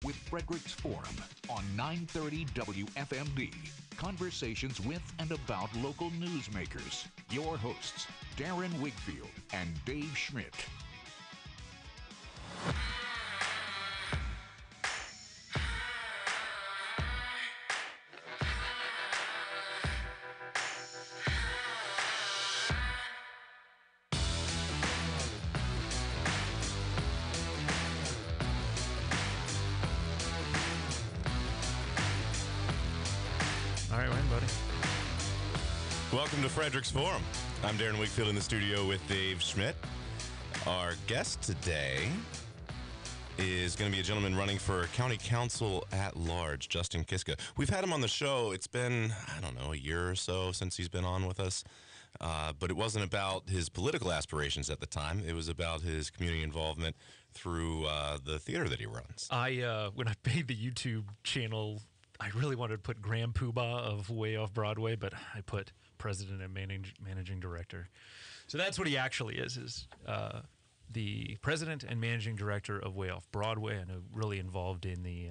with Frederick's Forum on 930 WFMD. Conversations with and about local newsmakers. Your hosts, Darren Wigfield and Dave Schmidt. Welcome to Frederick's Forum. I'm Darren Wigfield in the studio with Dave Schmidt. Our guest today is going to be a gentleman running for county council at large, Justin Kiska. We've had him on the show. It's been, a year or so since he's been on with us. But it wasn't about his political aspirations at the time. It was about his community involvement through the theater that he runs. When I made the YouTube channel, I really wanted to put Grand Poobah of Way Off Broadway, but I put president and managing director. So that's what he actually is the president and managing director of Way Off Broadway, and really involved in the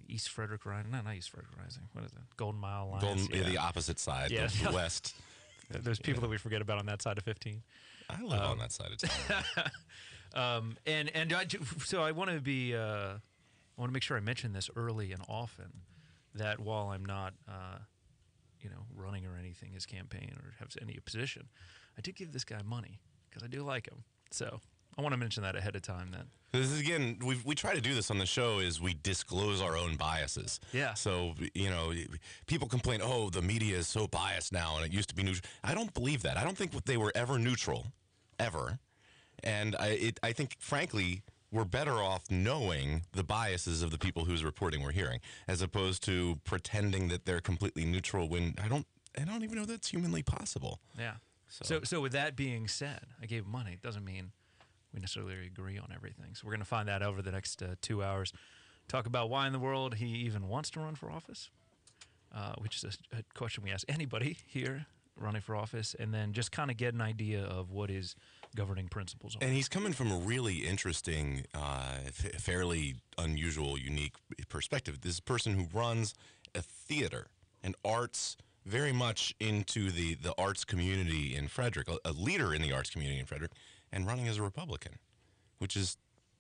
East Frederick Rising. Not East Frederick Rising. What is it? Golden Mile Alliance. The opposite side, the west. There's people that we forget about on that side of 15. I live on that side of 15. So I want to be. I want to make sure I mention this early and often, that while I'm not, running or anything his campaign or have any position, I did give this guy money because I do like him. So I want to mention that ahead of time. That this is, again, we try to do this on the show is we disclose our own biases. Yeah. So people complain, oh, the media is so biased now, and it used to be neutral. I don't believe that. I don't think they were ever neutral, ever. And I think, frankly, we're better off knowing the biases of the people whose reporting we're hearing, as opposed to pretending that they're completely neutral when I don't even know that's humanly possible. Yeah. So with that being said, I gave money. It doesn't mean we necessarily agree on everything. So we're going to find that over the next 2 hours. Talk about why in the world he even wants to run for office, which is a question we ask anybody here running for office, and then just kind of get an idea of what his governing principles are. And he's coming from a really interesting, fairly unusual, unique perspective. This person who runs a theater and arts, very much into the arts community in Frederick, a leader in the arts community in Frederick, and running as a Republican, which is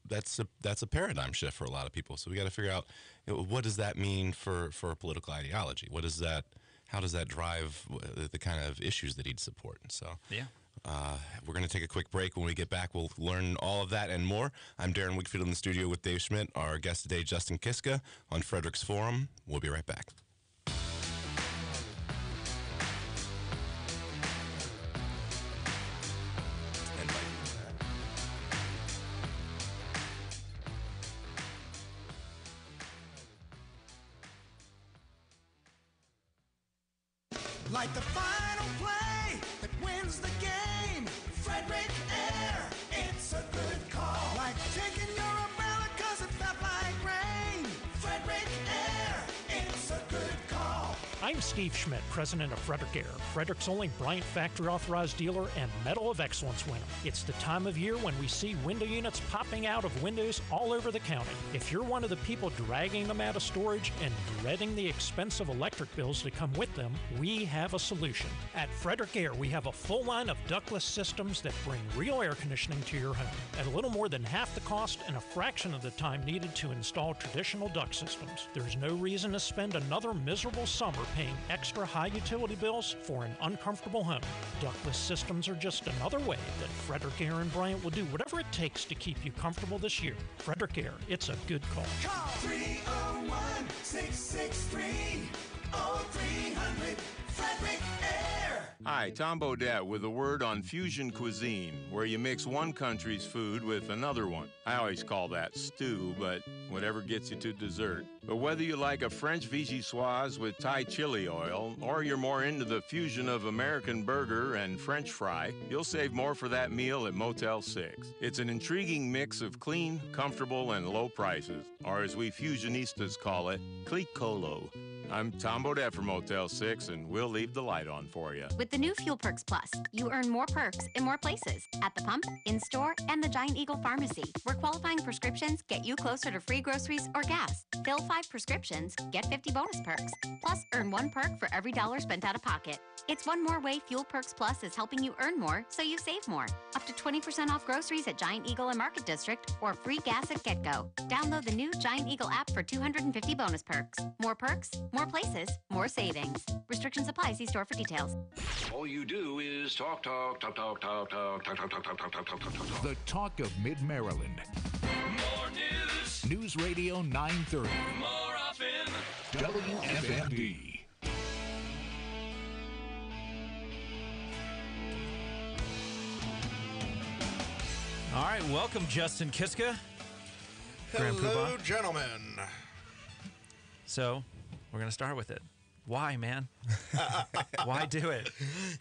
that's a paradigm shift for a lot of people. So we got to figure out, what does that mean for a political ideology? How does that drive the kind of issues that he'd support? So yeah. We're going to take a quick break. When we get back, we'll learn all of that and more. I'm Darren Wigfield in the studio with Dave Schmidt. Our guest today, Justin Kiska, on Frederick's Forum. We'll be right back. Like the final play that wins the game, Frederick Air, it's a good call. Like taking your umbrella 'cause it felt like rain, Frederick Air, it's a good call. I'm Steve Schmidt, president of Frederick Air, Frederick's only Bryant factory authorized dealer and Medal of Excellence winner. It's the time of year when we see window units popping out of windows all over the county. If you're one of the people dragging them out of storage and dreading the expensive electric bills that come with them, we have a solution. At Frederick Air, we have a full line of ductless systems that bring real air conditioning to your home at a little more than half the cost and a fraction of the time needed to install traditional duct systems. There's no reason to spend another miserable summer paying extra high utility bills for an uncomfortable home. Ductless systems are just another way that Frederick Air and Bryant will do whatever it takes to keep you comfortable this year. Frederick Air, it's a good call. Call 301-663-0300, Frederick Air. Hi, Tom Bodette with a word on fusion cuisine, where you mix one country's food with another one. I always call that stew, but whatever gets you to dessert. But whether you like a French vichyssoise with Thai chili oil, or you're more into the fusion of American burger and French fry, you'll save more for that meal at Motel 6. It's an intriguing mix of clean, comfortable, and low prices, or as we fusionistas call it, clicolo. I'm Tom Bodette from Motel 6, and we'll leave the light on for you. With the new Fuel Perks Plus, you earn more perks in more places. At the pump, in-store, and the Giant Eagle Pharmacy, where qualifying prescriptions get you closer to free groceries or gas. Fill 5 prescriptions, get 50 bonus perks. Plus, earn 1 perk for every dollar spent out of pocket. It's one more way Fuel Perks Plus is helping you earn more, so you save more. Up to 20% off groceries at Giant Eagle and Market District, or free gas at GetGo. Download the new Giant Eagle app for 250 bonus perks. More perks, more places, more savings. Restrictions apply. See store for details. All you do is talk. The talk of Mid-Maryland. More news. News Radio 930. More often. WFMD. All right, welcome, Justin Kiska. Grand Hello, Poobah. gentlemen. So, we're going to start with it. Why, man? Why do it?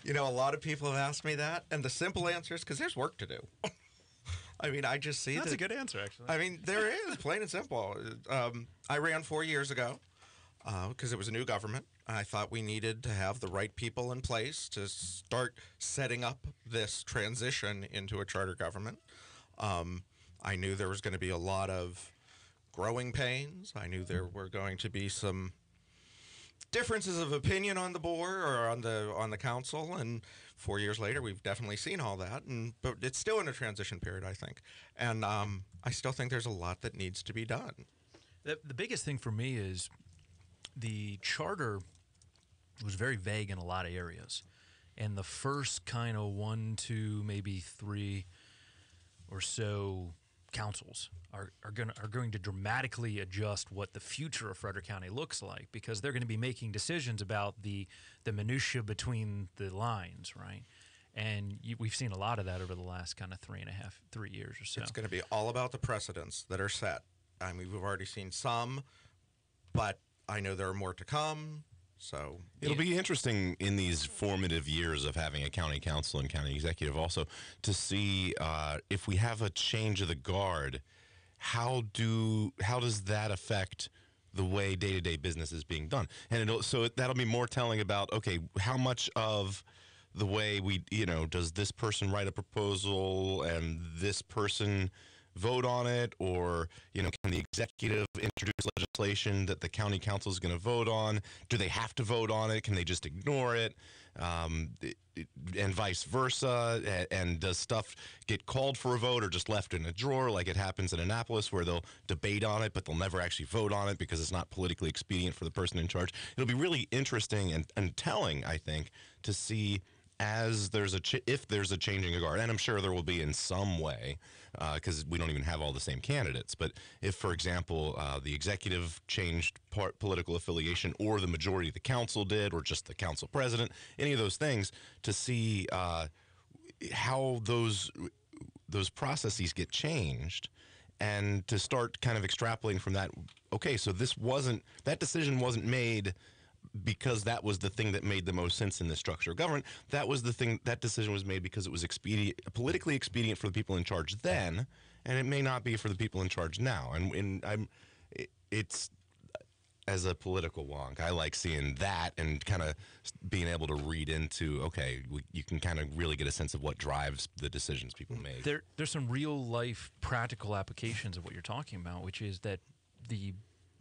You know, a lot of people have asked me that, and the simple answer is because there's work to do. I mean, I just see That's that. a good answer, actually. I mean, there is, plain and simple. I ran 4 years ago because it was a new government. I thought we needed to have the right people in place to start setting up this transition into a charter government. I knew there was going to be a lot of growing pains. I knew there were going to be some differences of opinion on the board or on the council, and 4 years later, we've definitely seen all that. But it's still in a transition period, I think, and I still think there's a lot that needs to be done. The biggest thing for me is the charter was very vague in a lot of areas, and the first kind of 1, 2, maybe 3 or so councils are going to dramatically adjust what the future of Frederick County looks like, because they're going to be making decisions about the minutia between the lines, right? And we've seen a lot of that over the last kind of 3 years or so. It's going to be all about the precedents that are set. I mean, we've already seen some, but I know there are more to come. So it'll be interesting in these formative years of having a county council and county executive also to see if we have a change of the guard, how does that affect the way day-to-day business is being done? And that'll be more telling about, okay, how much of the way does this person write a proposal and this person vote on it, or can the executive introduce legislation that the county council is going to vote on? Do they have to vote on it? Can they just ignore it? And vice versa. And does stuff get called for a vote or just left in a drawer, like it happens in Annapolis, where they'll debate on it but they'll never actually vote on it because it's not politically expedient for the person in charge? It'll be really interesting and telling, I think, to see if there's a changing of guard, and I'm sure there will be in some way, because we don't even have all the same candidates. But if, for example, the executive changed political affiliation, or the majority of the council did, or just the council president, any of those things, to see how those processes get changed, and to start kind of extrapolating from that. Okay, so that decision wasn't made because that was the thing that made the most sense in the structure of government. That decision was made because it was politically expedient for the people in charge then, and it may not be for the people in charge now. And it's, as a political wonk, I like seeing that and kind of being able to read into, okay, you can kind of really get a sense of what drives the decisions people make. There's some real life practical applications of what you're talking about, which is that the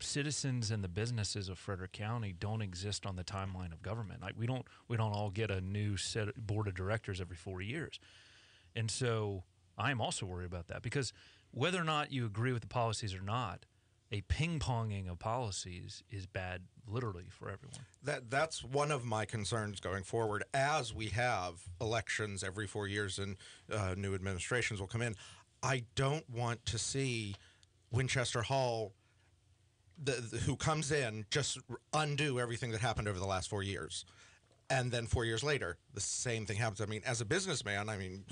citizens and the businesses of Frederick County don't exist on the timeline of government. Like we don't all get a new board of directors every 4 years. And so I'm also worried about that, because whether or not you agree with the policies or not, a ping-ponging of policies is bad literally for everyone. That's one of my concerns going forward, as we have elections every 4 years and new administrations will come in. I don't want to see Winchester Hall, who comes in, just undo everything that happened over the last 4 years. And then 4 years later, the same thing happens. I mean, as a businessman,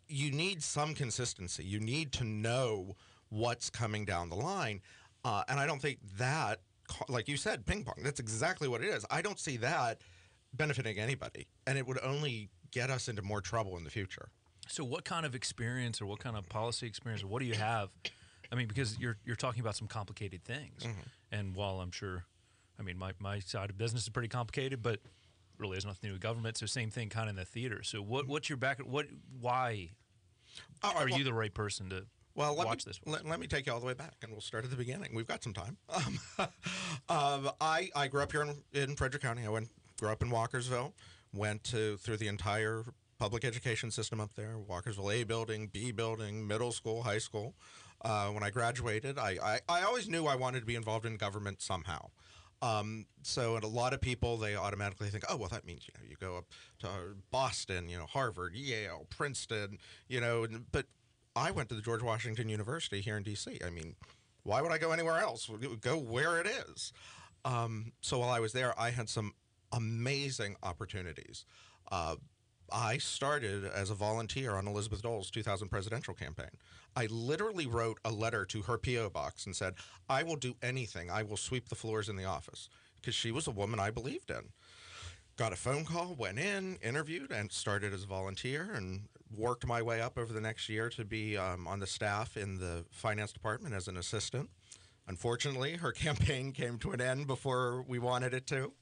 you need some consistency. You need to know what's coming down the line. And I don't think that, like you said, ping pong, that's exactly what it is. I don't see that benefiting anybody. And it would only get us into more trouble in the future. So what kind of experience, or what kind of policy experience, or what do you have? I mean, because you're talking about some complicated things. Mm-hmm. And while I'm sure I mean, my side of business is pretty complicated, but really has nothing to do with government. So same thing kind of in the theater. So what's your why are you the right person to watch this? Let me take you all the way back, and we'll start at the beginning. We've got some time. I grew up here in Frederick County. I grew up in Walkersville, went through the entire public education system up there, Walkersville A building, B building, middle school, high school. When I graduated, I always knew I wanted to be involved in government somehow. So and a lot of people, they automatically think, oh, well, that means, you go up to Boston, Harvard, Yale, Princeton, but I went to the George Washington University here in D.C. I mean, why would I go anywhere else? Go where it is. So while I was there, I had some amazing opportunities. I started as a volunteer on Elizabeth Dole's 2000 presidential campaign. I literally wrote a letter to her P.O. box and said, I will do anything. I will sweep the floors in the office, because she was a woman I believed in. Got a phone call, went in, interviewed, and started as a volunteer, and worked my way up over the next year to be on the staff in the finance department as an assistant. Unfortunately, her campaign came to an end before we wanted it to,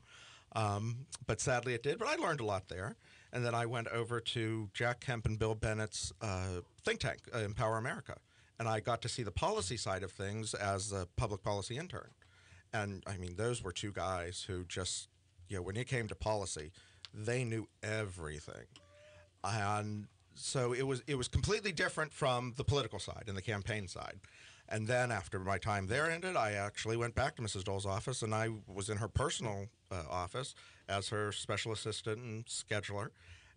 but sadly it did. But I learned a lot there. And then I went over to Jack Kemp and Bill Bennett's think tank, Empower America. And I got to see the policy side of things as a public policy intern. And, I mean, those were two guys who just, when it came to policy, they knew everything. And so it was completely different from the political side and the campaign side. And then after my time there ended, I actually went back to Mrs. Dole's office, and I was in her personal office as her special assistant and scheduler.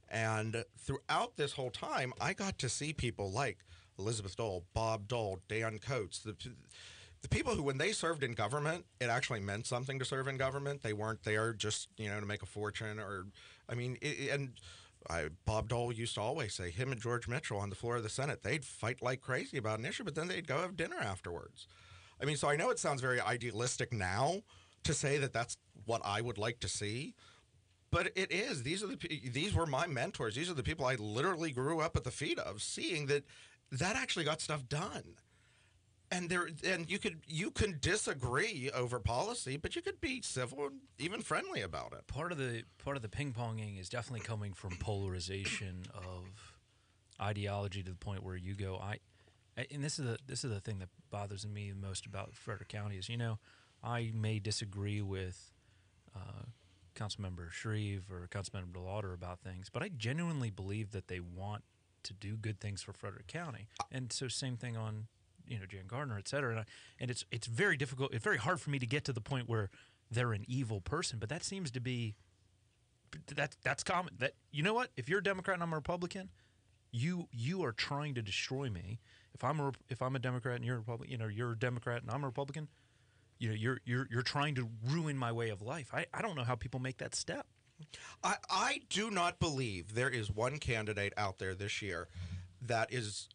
And throughout this whole time, I got to see people like Elizabeth Dole, Bob Dole, Dan Coates, the people who, when they served in government, it actually meant something to serve in government. They weren't there just, to make a fortune Bob Dole used to always say, him and George Mitchell on the floor of the Senate, they'd fight like crazy about an issue, but then they'd go have dinner afterwards. I mean, so I know it sounds very idealistic now to say that that's what I would like to see, but it is. These were my mentors. These are the people I literally grew up at the feet of, seeing that actually got stuff done. And you can disagree over policy, but you could be civil and even friendly about it. Part of the ping ponging is definitely coming from polarization of ideology to the point where you go, and this is the thing that bothers me the most about Frederick County is, I may disagree with Councilmember Shreve or Councilmember Lauder about things, but I genuinely believe that they want to do good things for Frederick County. And so same thing on Jan Gardner, et cetera. And it's very difficult. It's very hard for me to get to the point where they're an evil person, but that seems to be that's common. That, you know what? If you're a Democrat and I'm a Republican, you are trying to destroy me. If I'm a Democrat and you're a Republican, you're a Democrat and I'm a Republican, you're trying to ruin my way of life. I don't know how people make that step. I do not believe there is one candidate out there this year that is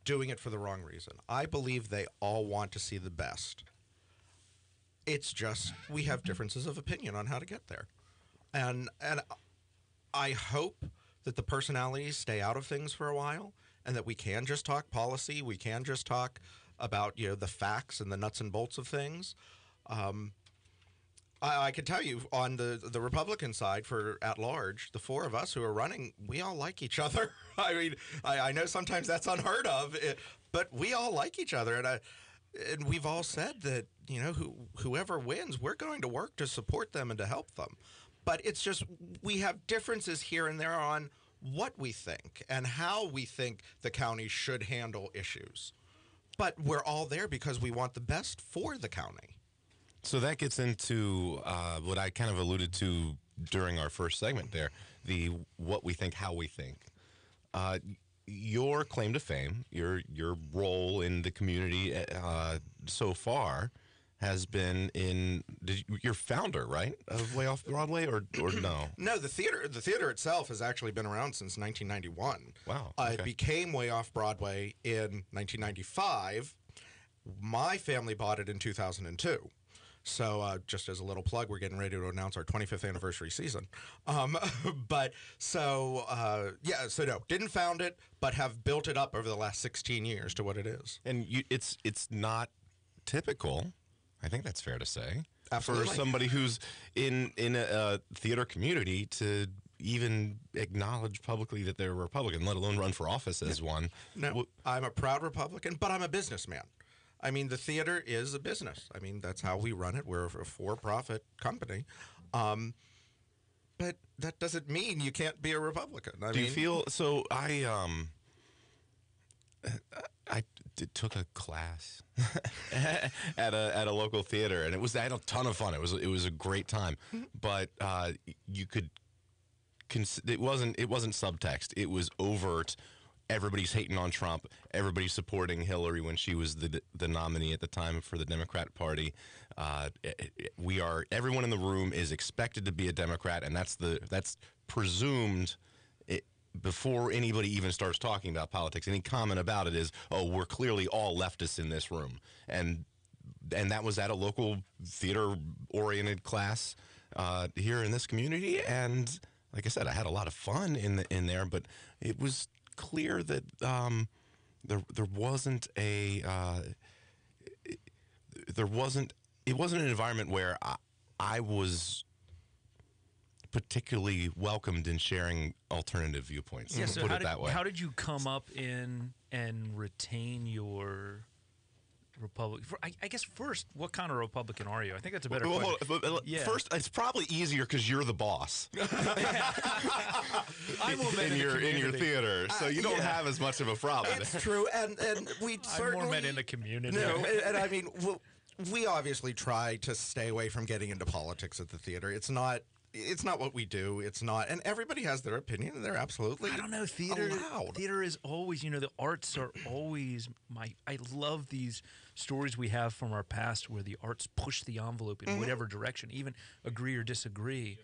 doing it for the wrong reason. I believe they all want to see the best. It's just we have differences of opinion on how to get there. And I hope that the personalities stay out of things for a while and that we can just talk policy. We can just talk about, the facts and the nuts and bolts of things. I can tell you on the Republican side for at large, the four of us who are running, we all like each other. I mean, I know sometimes that's unheard of, but we all like each other. And we've all said that, whoever wins, we're going to work to support them and to help them. But it's just we have differences here and there on what we think and how we think the county should handle issues. But we're all there because we want the best for the county. So that gets into what I kind of alluded to during our first segment there, the what we think, how we think. Your claim to fame, your role in the community so far has been you're founder, right, of Way Off Broadway, or no? No, the theater itself has actually been around since 1991. Wow. Okay. It became Way Off Broadway in 1995. My family bought it in 2002. So just as a little plug, we're getting ready to announce our 25th anniversary season. So no, didn't found it, but have built it up over the last 16 years to what it is. And it's not typical, I think that's fair to say, Absolutely. for somebody who's in a theater community to even acknowledge publicly that they're a Republican, let alone run for office as one. No, I'm a proud Republican, but I'm a businessman. I mean, the theater is a business. I mean, that's how we run it. We're a for-profit company. But that doesn't mean you can't be a Republican. Do you feel so? I took a class at a local theater, and I had a ton of fun. It was a great time, but you could. It wasn't subtext. It was overt. Everybody's hating on Trump. Everybody's supporting Hillary when she was the nominee at the time for the Democrat Party. Everyone in the room is expected to be a Democrat, and that's presumed before anybody even starts talking about politics. Any comment about it is, oh, we're clearly all leftists in this room, and that was at a local theater-oriented class here in this community, and like I said, I had a lot of fun in there, but it was clear that there wasn't an environment where I was particularly welcomed in sharing alternative viewpoints. Yeah, so put it that way. How did you come up in and retain your Republican? I guess first, what kind of Republican are you? I think that's a better question. First, it's probably easier because you're the boss I'm more in your theater, so you don't have as much of a problem. It's true, and we certainly... I'm more meant in the community. No, and I mean, we obviously try to stay away from getting into politics at the theater. It's not what we do. It's not, and everybody has their opinion, and they're absolutely I don't know. Theater is always, the arts are always I love these stories we have from our past where the arts push the envelope in whatever direction, even agree or disagree.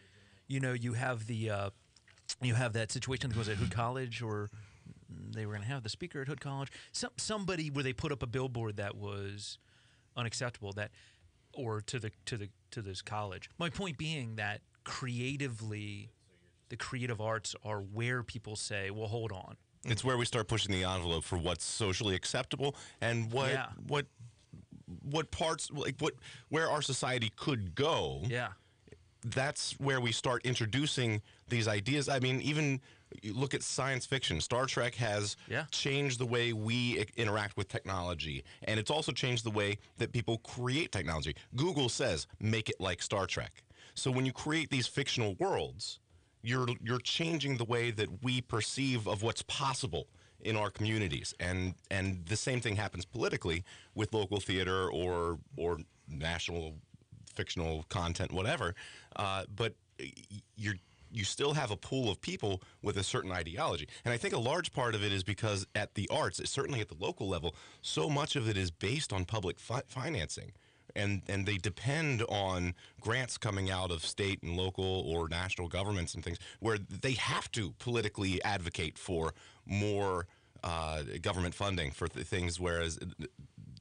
You have that situation that goes at Hood College, or they were going to have the speaker at Hood College. Somebody where they put up a billboard that was unacceptable, or to this college. My point being that creatively, the creative arts are where people say, well, hold on. It's where we start pushing the envelope for what's socially acceptable and what parts, where our society could go. Yeah. That's where we start introducing these ideas. I mean, even you look at science fiction. Star Trek has changed the way we interact with technology, and it's also changed the way that people create technology. Google says, make it like Star Trek. So when you create these fictional worlds, you're changing the way that we perceive of what's possible in our communities, and the same thing happens politically with local theater or national fictional content, whatever. But you still have a pool of people with a certain ideology, and I think a large part of it is because at the arts, certainly at the local level, so much of it is based on public financing. And they depend on grants coming out of state and local or national governments and things where they have to politically advocate for more government funding for things, whereas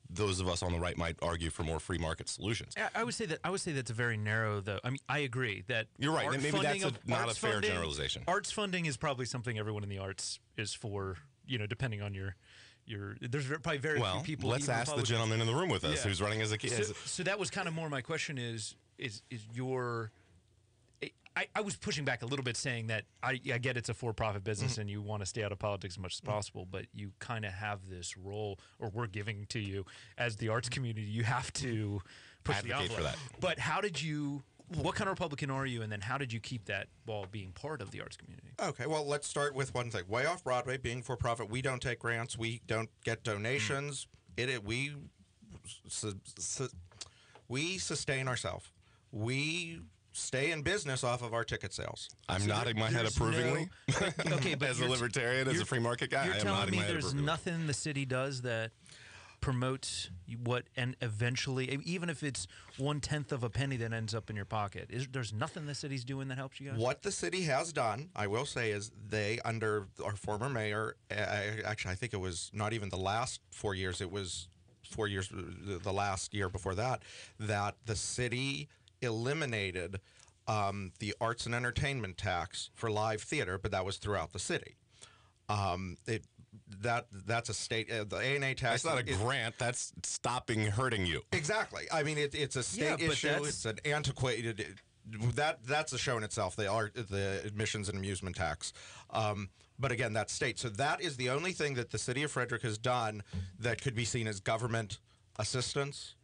those of us on the right might argue for more free market solutions. I would say that's a very narrow, though. I mean, I agree that you're right. Maybe that's not a fair generalization. Arts funding is probably something everyone in the arts is for. Depending on your there's probably very few people. Let's ask the gentleman in the room with us who's running as a kid. So that was kind of more my question is your. I was pushing back a little bit, saying that I get it's a for-profit business and you want to stay out of politics as much as possible, but you kind of have this role, or we're giving to you as the arts community. You have to push the envelope for that. But how did you? What kind of Republican are you, and then how did you keep that while being part of the arts community? Okay, well, let's start with one thing. Way Off Broadway, being for-profit, we don't take grants. We don't get donations. We sustain ourselves. We stay in business off of our ticket sales. I'm nodding my head approvingly. Okay, but as a libertarian, as a free market guy, you're I am telling nodding me my head there's approvingly. nothing the city does that promotes and eventually, even if it's 1/10 of a penny that ends up in your pocket, there's nothing the city's doing that helps you guys? What the city has done, I will say, is they, under our former mayor, actually I think it was not even the last 4 years, it was 4 years, the last year before that the city eliminated the arts and entertainment tax for live theater, but that was throughout the city. that's a state. The A&A tax. That's not a grant. That's stopping hurting you. Exactly. I mean, it's a state issue. It's an antiquated. That's a show in itself. The admissions and amusement tax. But again, that's state. So that is the only thing that the city of Frederick has done that could be seen as government assistance.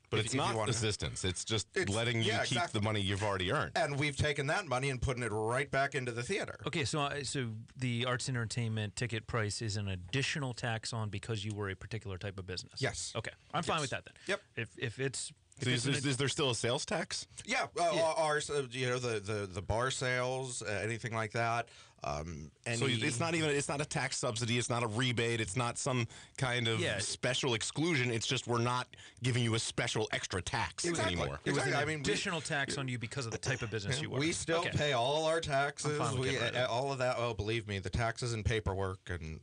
But it's not assistance. It's just letting you keep the money you've already earned. And we've taken that money and putting it right back into the theater. Okay, so the arts and entertainment ticket price is an additional tax on because you were a particular type of business. Yes. Okay, I'm fine with that then. Yep. If it's So is there still a sales tax? Yeah, ours. The bar sales, anything like that. So it's not a tax subsidy. It's not a rebate. It's not some kind of special exclusion. It's just we're not giving you a special extra tax anymore. It was an additional tax on you because of the type of business you were. We still pay all our taxes. All of that. Oh, believe me, the taxes and paperwork and.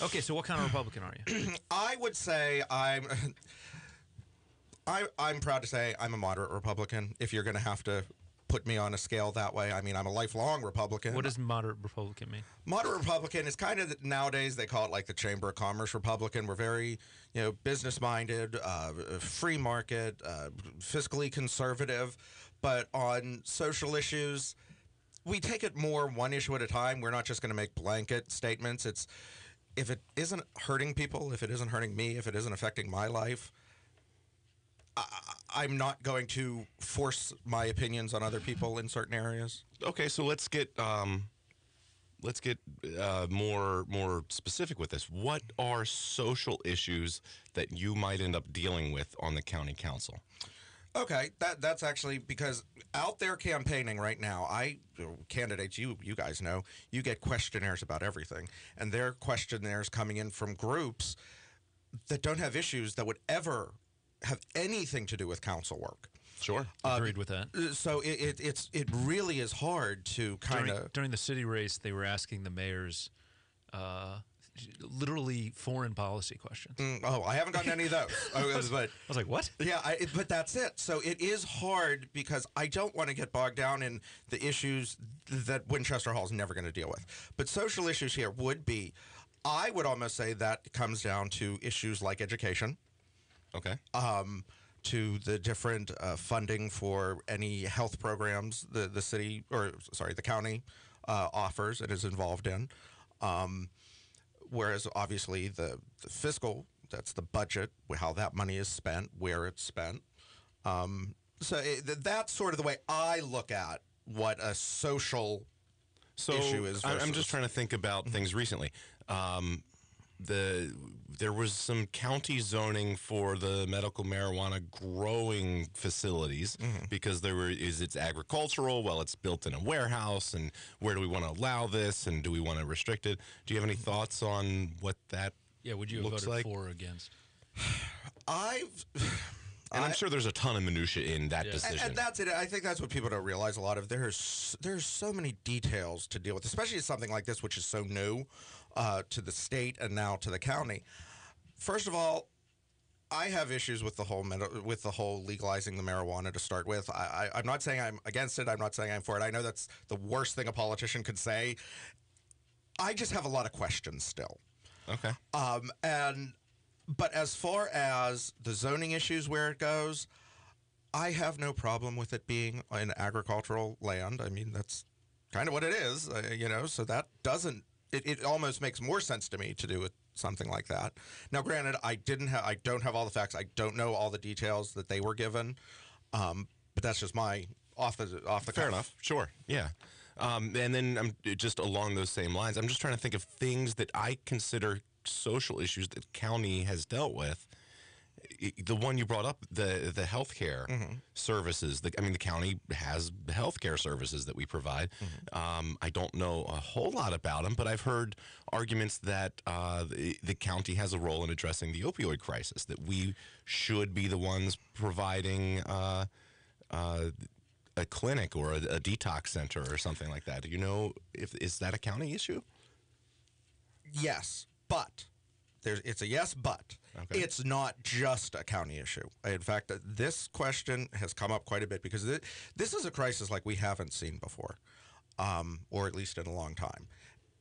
Okay, so what kind of Republican are you? I would say I'm proud to say I'm a moderate Republican. If you're going to have to put me on a scale that way, I mean, I'm a lifelong Republican. What does moderate Republican mean? Moderate Republican is kind of nowadays they call it like the Chamber of Commerce Republican. We're very, business minded, free market, fiscally conservative, but on social issues, we take it more one issue at a time. We're not just going to make blanket statements. It's if it isn't hurting people, if it isn't hurting me, if it isn't affecting my life, I'm not going to force my opinions on other people in certain areas. Okay, so let's get more specific with this. What are social issues that you might end up dealing with on the county council? Okay, that's actually because out there campaigning right now, candidates, you guys know, you get questionnaires about everything, and they're questionnaires coming in from groups that don't have issues that would ever have anything to do with council work. Sure, agreed with that. So it really is hard to kind of during the city race, they were asking the mayors literally foreign policy questions. I haven't gotten any of those. I was like, what? Yeah, but that's it. So it is hard because I don't want to get bogged down in the issues that Winchester Hall is never going to deal with. But social issues here would be, I would almost say that comes down to issues like education. Okay. To the different funding for any health programs the county offers and is involved in. Whereas obviously the fiscal, that's the budget, how that money is spent, where it's spent. That's sort of the way I look at what a social issue is. I'm just trying to think about things recently. There was some county zoning for the medical marijuana growing facilities because it's agricultural. Well, it's built in a warehouse, and where do we want to allow this, and do we want to restrict it? Do you have any thoughts on what that? Yeah, would you have looks voted like? for or against? I'm sure there's a ton of minutia in that decision. And that's it. I think that's what people don't realize a lot of. There's so many details to deal with, especially something like this, which is so new to the state and now to the county. First of all, I have issues with the whole legalizing the marijuana to start with. I'm not saying I'm against it. I'm not saying I'm for it. I know that's the worst thing a politician could say. I just have a lot of questions still. Okay. But as far as the zoning issues where it goes, I have no problem with it being an agricultural land. I mean, that's kind of what it is, so that doesn't, it almost makes more sense to me to do it something like that. Now, granted, I don't have all the facts. I don't know all the details that they were given, but that's just my off the Fair cuff. enough. Sure. Yeah. And then I'm just along those same lines. I'm just trying to think of things that I consider social issues that county has dealt with. The one you brought up, the healthcare services. The county has healthcare services that we provide. I don't know a whole lot about them, but I've heard arguments that the county has a role in addressing the opioid crisis. That we should be the ones providing a clinic or a detox center or something like that. Do you know is that a county issue? Yes, but it's a yes, but okay. It's not just a county issue. In fact, this question has come up quite a bit because this is a crisis like we haven't seen before, or at least in a long time.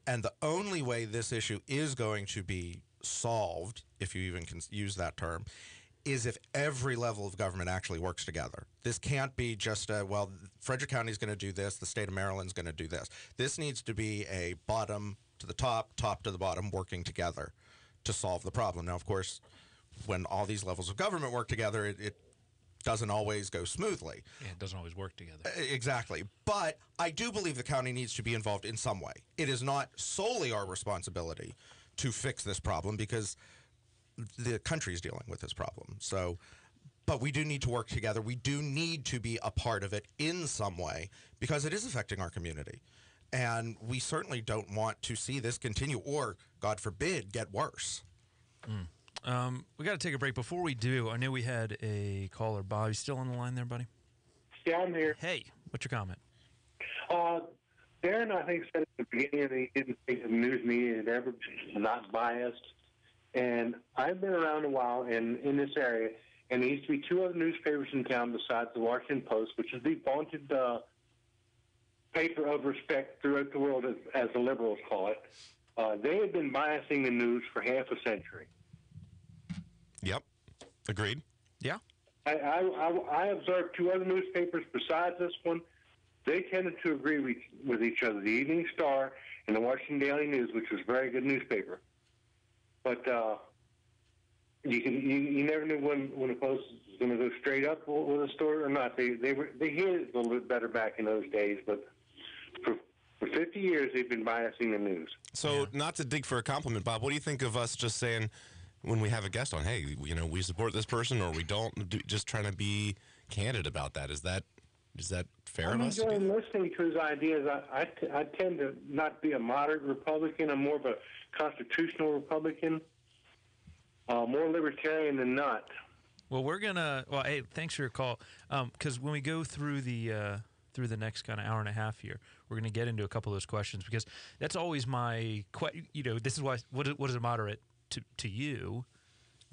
And the only way this issue is going to be solved, if you even can use that term, is if every level of government actually works together. This can't be just well, Frederick County is going to do this, the state of Maryland's going to do this. This needs to be a bottom to the top, top to the bottom, working together to solve the problem. Now, of course, when all these levels of government work together, it doesn't always go smoothly. Yeah, it doesn't always work together. Exactly. But I do believe the county needs to be involved in some way. It is not solely our responsibility to fix this problem because the country is dealing with this problem. So, but we do need to work together. We do need to be a part of it in some way because it is affecting our community. And we certainly don't want to see this continue or, God forbid, get worse. We got to take a break. Before we do, I know we had a caller. Bob, you still on the line there, buddy? Yeah, I'm here. Hey, what's your comment? Darren, I think, said at the beginning that he didn't think the news media is ever not biased. And I've been around a while in this area, and there used to be two other newspapers in town besides the Washington Post, which is the vaunted paper of respect throughout the world, as the liberals call it. They had been biasing the news for half a century. Yep. Agreed. Yeah. I observed two other newspapers besides this one. They tended to agree with each other, the Evening Star and the Washington Daily News, which was a very good newspaper. But you never knew when the Post was going to go straight up with a story or not. They hit it a little bit better back in those days, but for 50 years they've been biasing the news. So, not to dig for a compliment, Bob, what do you think of us just saying when we have a guest on, hey, we support this person or we don't, just trying to be candid about that? Is that fair of us? I'm enjoying listening to his ideas. I tend to not be a moderate Republican. I'm more of a constitutional Republican, more libertarian than not. Well, hey, thanks for your call. Because when we go through the next kind of hour and a half here, we're going to get into a couple of those questions because that's always my this is why what is a moderate to you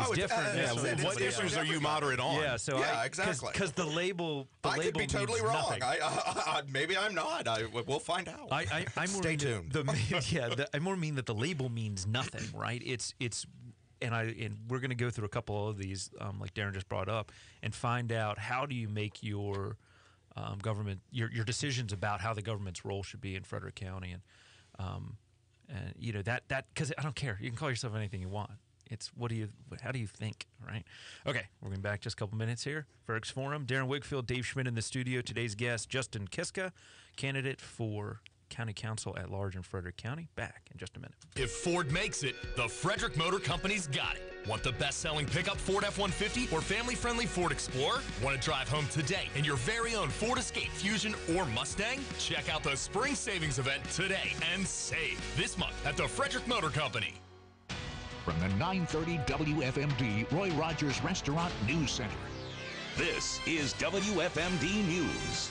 is different. What issues are you moderate on? Yeah, so exactly. Because the label could be totally means wrong. nothing. Maybe I'm not. We'll find out. I Stay tuned. I more mean that the label means nothing, right? And we're going to go through a couple of these, like Darren just brought up, and find out how do you make your government, your decisions about how the government's role should be in Frederick County, and that because I don't care. You can call yourself anything you want. It's how do you think, right? Okay, we're going back just a couple minutes here. Frederick's Forum, Darren Wigfield, Dave Schmidt in the studio. Today's guest, Justin Kiska, candidate for County Council at Large in Frederick County. Back in just a minute. If Ford makes it, the Frederick Motor Company's got it. Want the best-selling pickup Ford F-150 or family-friendly Ford Explorer? Want to drive home today in your very own Ford Escape, Fusion, or Mustang? Check out the Spring Savings Event today and save this month at the Frederick Motor Company. From the 930 WFMD Roy Rogers Restaurant News Center. This is WFMD News.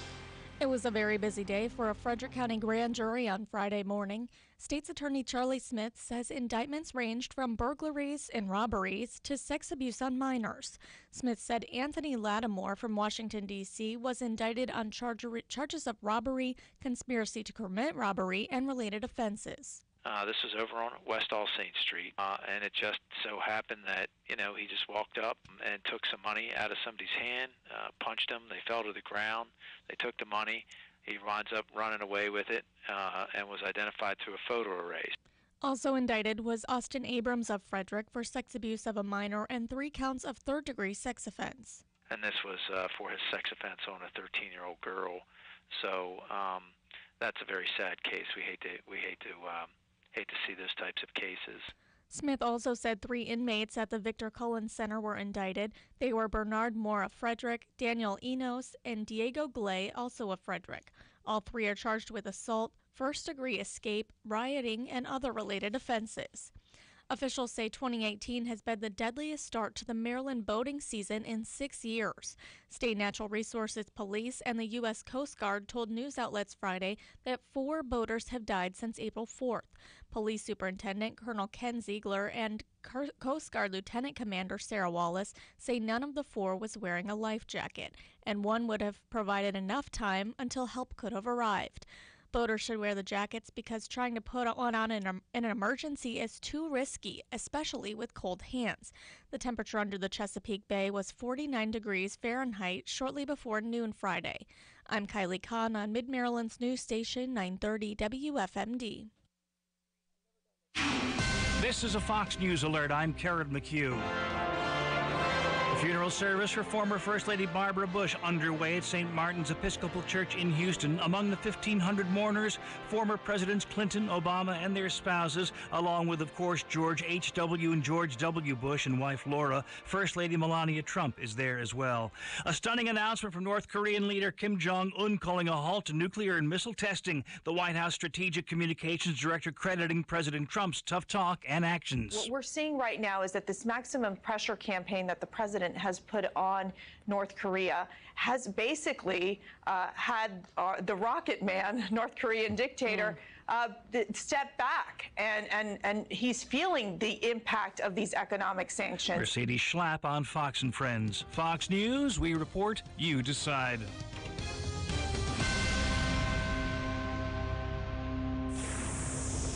It was a very busy day for a Frederick County grand jury on Friday morning. State's Attorney Charlie Smith says indictments ranged from burglaries and robberies to sex abuse on minors. Smith said Anthony Lattimore from Washington, D.C. was indicted on charges of robbery, conspiracy to commit robbery, and related offenses. This was over on West All Saints Street, and it just so happened that, he just walked up and took some money out of somebody's hand, punched them, they fell to the ground, they took the money, he winds up running away with it, and was identified through a photo array. Also indicted was Austin Abrams of Frederick for sex abuse of a minor and 3 counts of third-degree sex offense. And this was for his sex offense on a 13-year-old girl, so that's a very sad case. We hate to see those types of cases. Smith also said 3 inmates at the Victor Cullen Center were indicted. They were Bernard Moore of Frederick, Daniel Enos, and Diego Glay, also of Frederick. All 3 are charged with assault, first-degree escape, rioting, and other related offenses. Officials say 2018 has been the deadliest start to the Maryland boating season in 6 years. State Natural Resources Police and the U.S. Coast Guard told news outlets Friday that 4 boaters have died since April 4th. Police Superintendent Colonel Ken Ziegler and Coast Guard Lieutenant Commander Sarah Wallace say none of the 4 was wearing a life jacket, and one would have provided enough time until help could have arrived. Boaters should wear the jackets because trying to put one on in an emergency is too risky, especially with cold hands. The temperature under the Chesapeake Bay was 49 degrees Fahrenheit shortly before noon Friday. I'm Kylie Kahn on Mid-Maryland's news station 930 WFMD. This is a Fox News alert. I'm Karen McHugh. The funeral service for former First Lady Barbara Bush underway at St. Martin's Episcopal Church in Houston. Among the 1,500 mourners, former Presidents Clinton, Obama, and their spouses, along with, of course, George H.W. and George W. Bush and wife Laura. First Lady Melania Trump is there as well. A stunning announcement from North Korean leader Kim Jong-un calling a halt to nuclear and missile testing. The White House Strategic Communications Director crediting President Trump's tough talk and actions. What we're seeing right now is that this maximum pressure campaign that the president has put on North Korea has basically had the rocket man, North Korean dictator, step back, and he's feeling the impact of these economic sanctions. Mercedes Schlapp on Fox and Friends. Fox News, we report, you decide.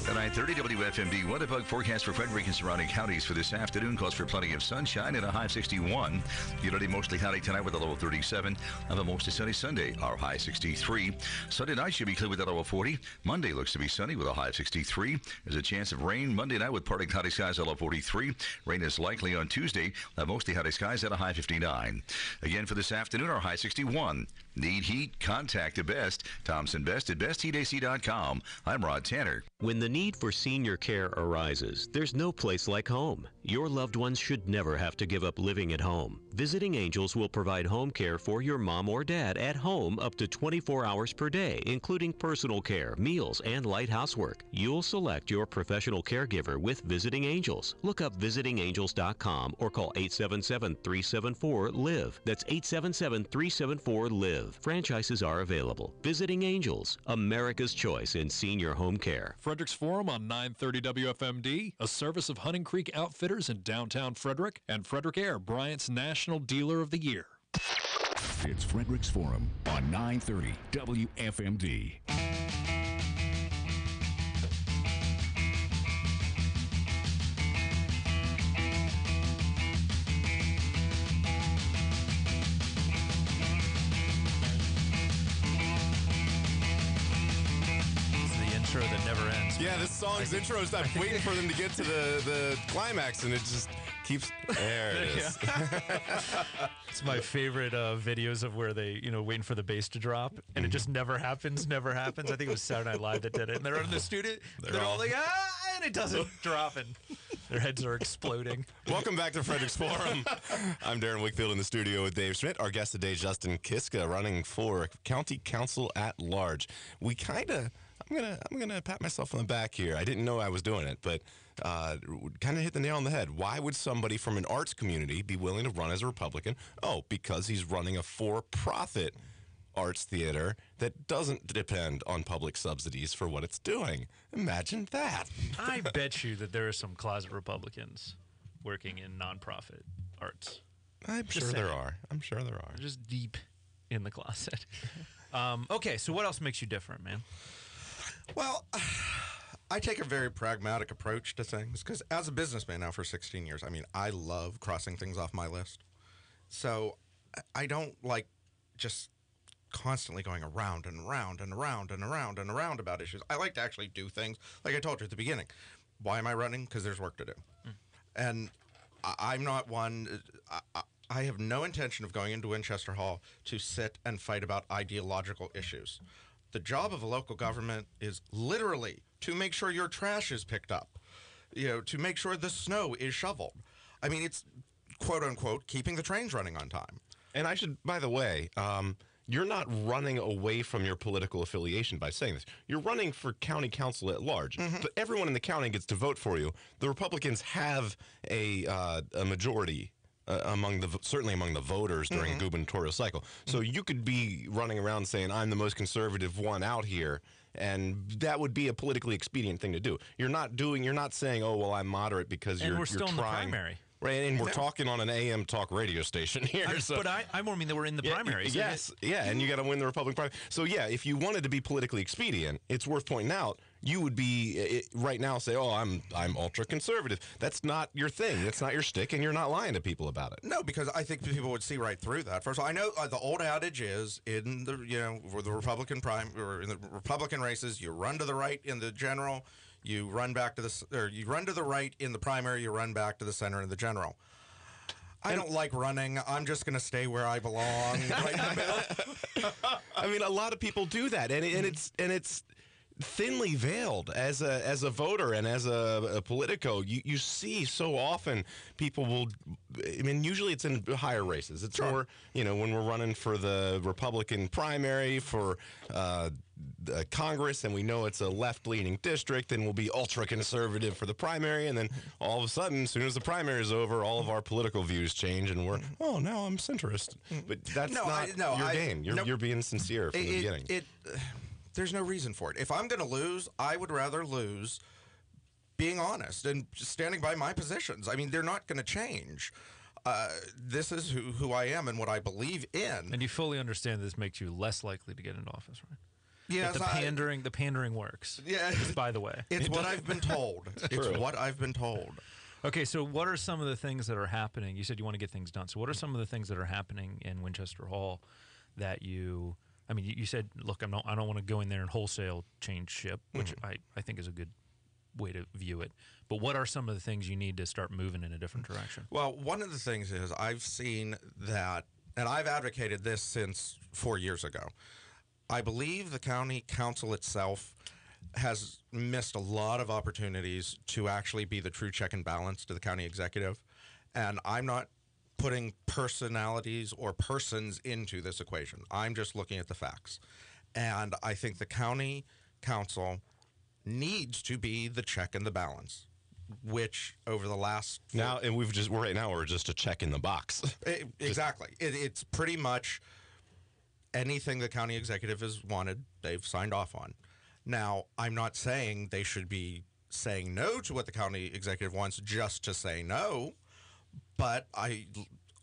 The 930 WFMD weather bug forecast for Frederick and surrounding counties for this afternoon calls for plenty of sunshine and a high of 61. Humidity mostly cloudy tonight with a low of 37. Have a mostly sunny Sunday, our high 63. Sunday night should be clear with a low of 40. Monday looks to be sunny with a high of 63. There's a chance of rain Monday night with partly cloudy skies at a low of 43. Rain is likely on Tuesday. Have mostly cloudy skies at a high 59. Again for this afternoon, our high 61. Need heat? Contact Best. Thompson Best at bestheatac.com. I'm Rod Tanner. When the need for senior care arises, there's no place like home. Your loved ones should never have to give up living at home. Visiting Angels will provide home care for your mom or dad at home up to 24 hours per day, including personal care, meals, and light housework. You'll select your professional caregiver with Visiting Angels. Look up visitingangels.com or call 877-374-LIVE. That's 877-374-LIVE. Franchises are available. Visiting Angels, America's choice in senior home care. Frederick's Forum on 930 WFMD, a service of Hunting Creek Outfitters in downtown Frederick, and Frederick Air, Bryant's National Dealer of the Year. It's Frederick's Forum on 930 WFMD. That never ends. Yeah, this song's intro is I'm waiting for them to get to the climax, and it just keeps. There it is. It's my favorite videos of where they, waiting for the bass to drop, and it just never happens. I think it was Saturday Night Live that did it, and they're in the studio. They're all like, and it doesn't drop, and their heads are exploding. Welcome back to Frederick's Forum. I'm Darren Wickfield in the studio with Dave Schmidt. Our guest today, Justin Kiska, running for County Council at Large. I'm gonna pat myself on the back here. I didn't know I was doing it, but kind of hit the nail on the head. Why would somebody from an arts community be willing to run as a Republican? Oh, because he's running a for-profit arts theater that doesn't depend on public subsidies for what it's doing. Imagine that. I bet you that there are some closet Republicans working in nonprofit arts. I'm sure there are. They're just deep in the closet. Okay, so what else makes you different, man? Well, I take a very pragmatic approach to things because as a businessman now for 16 years, I love crossing things off my list. So I don't like just constantly going around and around and around and around and around about issues. I like to actually do things like I told you at the beginning. Why am I running? Because there's work to do. And I'm not one. I have no intention of going into Winchester Hall to sit and fight about ideological issues. The job of a local government is literally to make sure your trash is picked up, to make sure the snow is shoveled. It's quote unquote keeping the trains running on time. And I should, by the way, you're not running away from your political affiliation by saying this. You're running for county council at large. But everyone in the county gets to vote for you. The Republicans have a majority certainly among the voters during a gubernatorial cycle. So you could be running around saying, I'm the most conservative one out here, and that would be a politically expedient thing to do. You're not saying, oh, well, I'm moderate because and you're we're still trying. In the primary. Right, and we're talking on an AM talk radio station here. But I more mean that we're in the primary. Yes, and you got to win the Republican primary. So, yeah, if you wanted to be politically expedient, it's worth pointing out, you would be right now say, oh, I'm ultra-conservative. That's not your thing. That's not your shtick, and you're not lying to people about it. No, because I think people would see right through that. First of all, I know the old adage is in the, for the Republican or in the Republican races, you run to the right in the general, you run back to you run to the right in the primary, you run back to the center in the general. I don't like running. I'm just going to stay where I belong, right in the middle. I mean, a lot of people do that, and it's thinly veiled as a voter and as a politico. You see so often people will. I mean, usually it's in higher races. It's more, when we're running for the Republican primary for Congress, and we know it's a left-leaning district, and we'll be ultra-conservative for the primary, and then all of a sudden, as soon as the primary is over, all of our political views change, and we're, now I'm centrist. But that's not your game. You're being sincere from the beginning. There's no reason for it. If I'm going to lose, I would rather lose being honest and just standing by my positions. I mean, they're not going to change. This is who I am and what I believe in. And you fully understand this makes you less likely to get into office, right? Yes, the pandering works. Yeah, by the way, it's what I've been told. It's what I've been told. Okay, so what are some of the things that are happening? You said you want to get things done. So what are some of the things that are happening in Winchester Hall that you? I mean, you said, look, I don't want to go in there and wholesale change ship, which I think is a good way to view it. But what are some of the things you need to start moving in a different direction? Well, one of the things is I've seen that, and I've advocated this since 4 years ago. I believe the county council itself has missed a lot of opportunities to actually be the true check and balance to the county executive. And I'm not putting personalities or persons into this equation. I'm just looking at the facts. And I think the county council needs to be the check and the balance, which over the last... we're just a check in the box. Exactly. It's pretty much anything the county executive has wanted, they've signed off on. Now, I'm not saying they should be saying no to what the county executive wants just to say no, but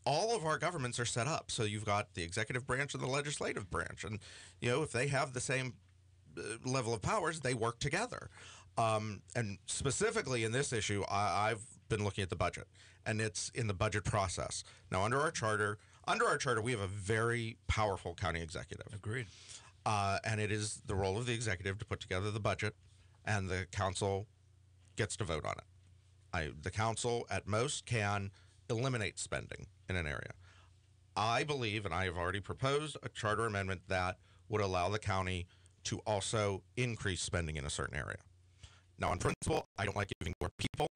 all of our governments are set up. So you've got the executive branch and the legislative branch. And, if they have the same level of powers, they work together. And specifically in this issue, I've been looking at the budget, and it's in the budget process. Now, under our charter, we have a very powerful county executive. Agreed. And it is the role of the executive to put together the budget, and the council gets to vote on it. The council, at most, can eliminate spending in an area. I believe, and I have already proposed a charter amendment that would allow the county to also increase spending in a certain area. Now, on principle, I don't like giving more people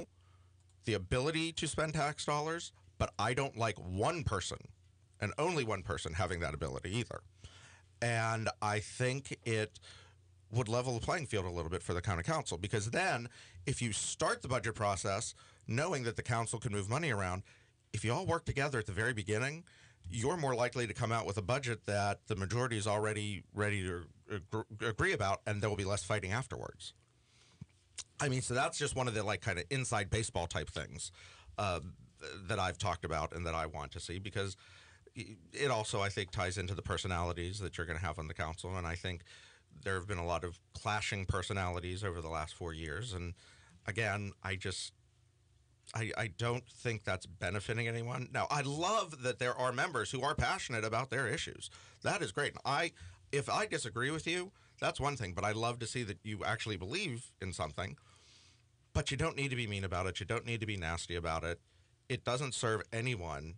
the ability to spend tax dollars, but I don't like one person, and only one person, having that ability either. And I think it would level the playing field a little bit for the county council, because then if you start the budget process knowing that the council can move money around, if you all work together at the very beginning, you're more likely to come out with a budget that the majority is already ready to agree about, and there will be less fighting afterwards. I mean, so that's just one of the kind of inside baseball type things that I've talked about and that I want to see, because it also, I think, ties into the personalities that you're going to have on the council. And I think there have been a lot of clashing personalities over the last 4 years. And again, I don't think that's benefiting anyone. Now, I love that there are members who are passionate about their issues. That is great. If I disagree with you, that's one thing, but I love to see that you actually believe in something. But you don't need to be mean about it. You don't need to be nasty about it. It doesn't serve anyone,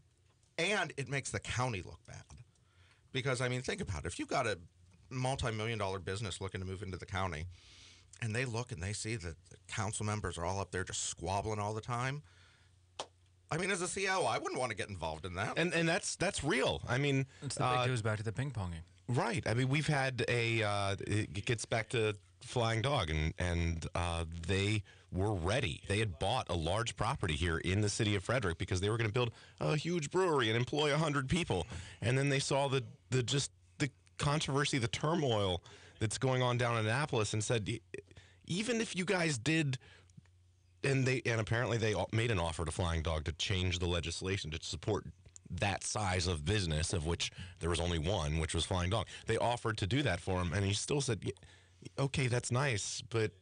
and it makes the county look bad. Because, I mean, think about it. If you've got a multi-million-dollar business looking to move into the county, and they look and they see that the council members are all up there just squabbling all the time, I mean, as a CO, I wouldn't want to get involved in that. And that's real. I mean, it goes back to the ping-ponging. Right. I mean, we've had it gets back to Flying Dog, and they were ready. They had bought a large property here in the city of Frederick because they were going to build a huge brewery and employ 100 people. And then they saw the controversy, the turmoil that's going on down in Annapolis, and said, even if you guys did And apparently they made an offer to Flying Dog to change the legislation to support that size of business, of which there was only one, which was Flying Dog. They offered to do that for him, and he still said, okay, that's nice, but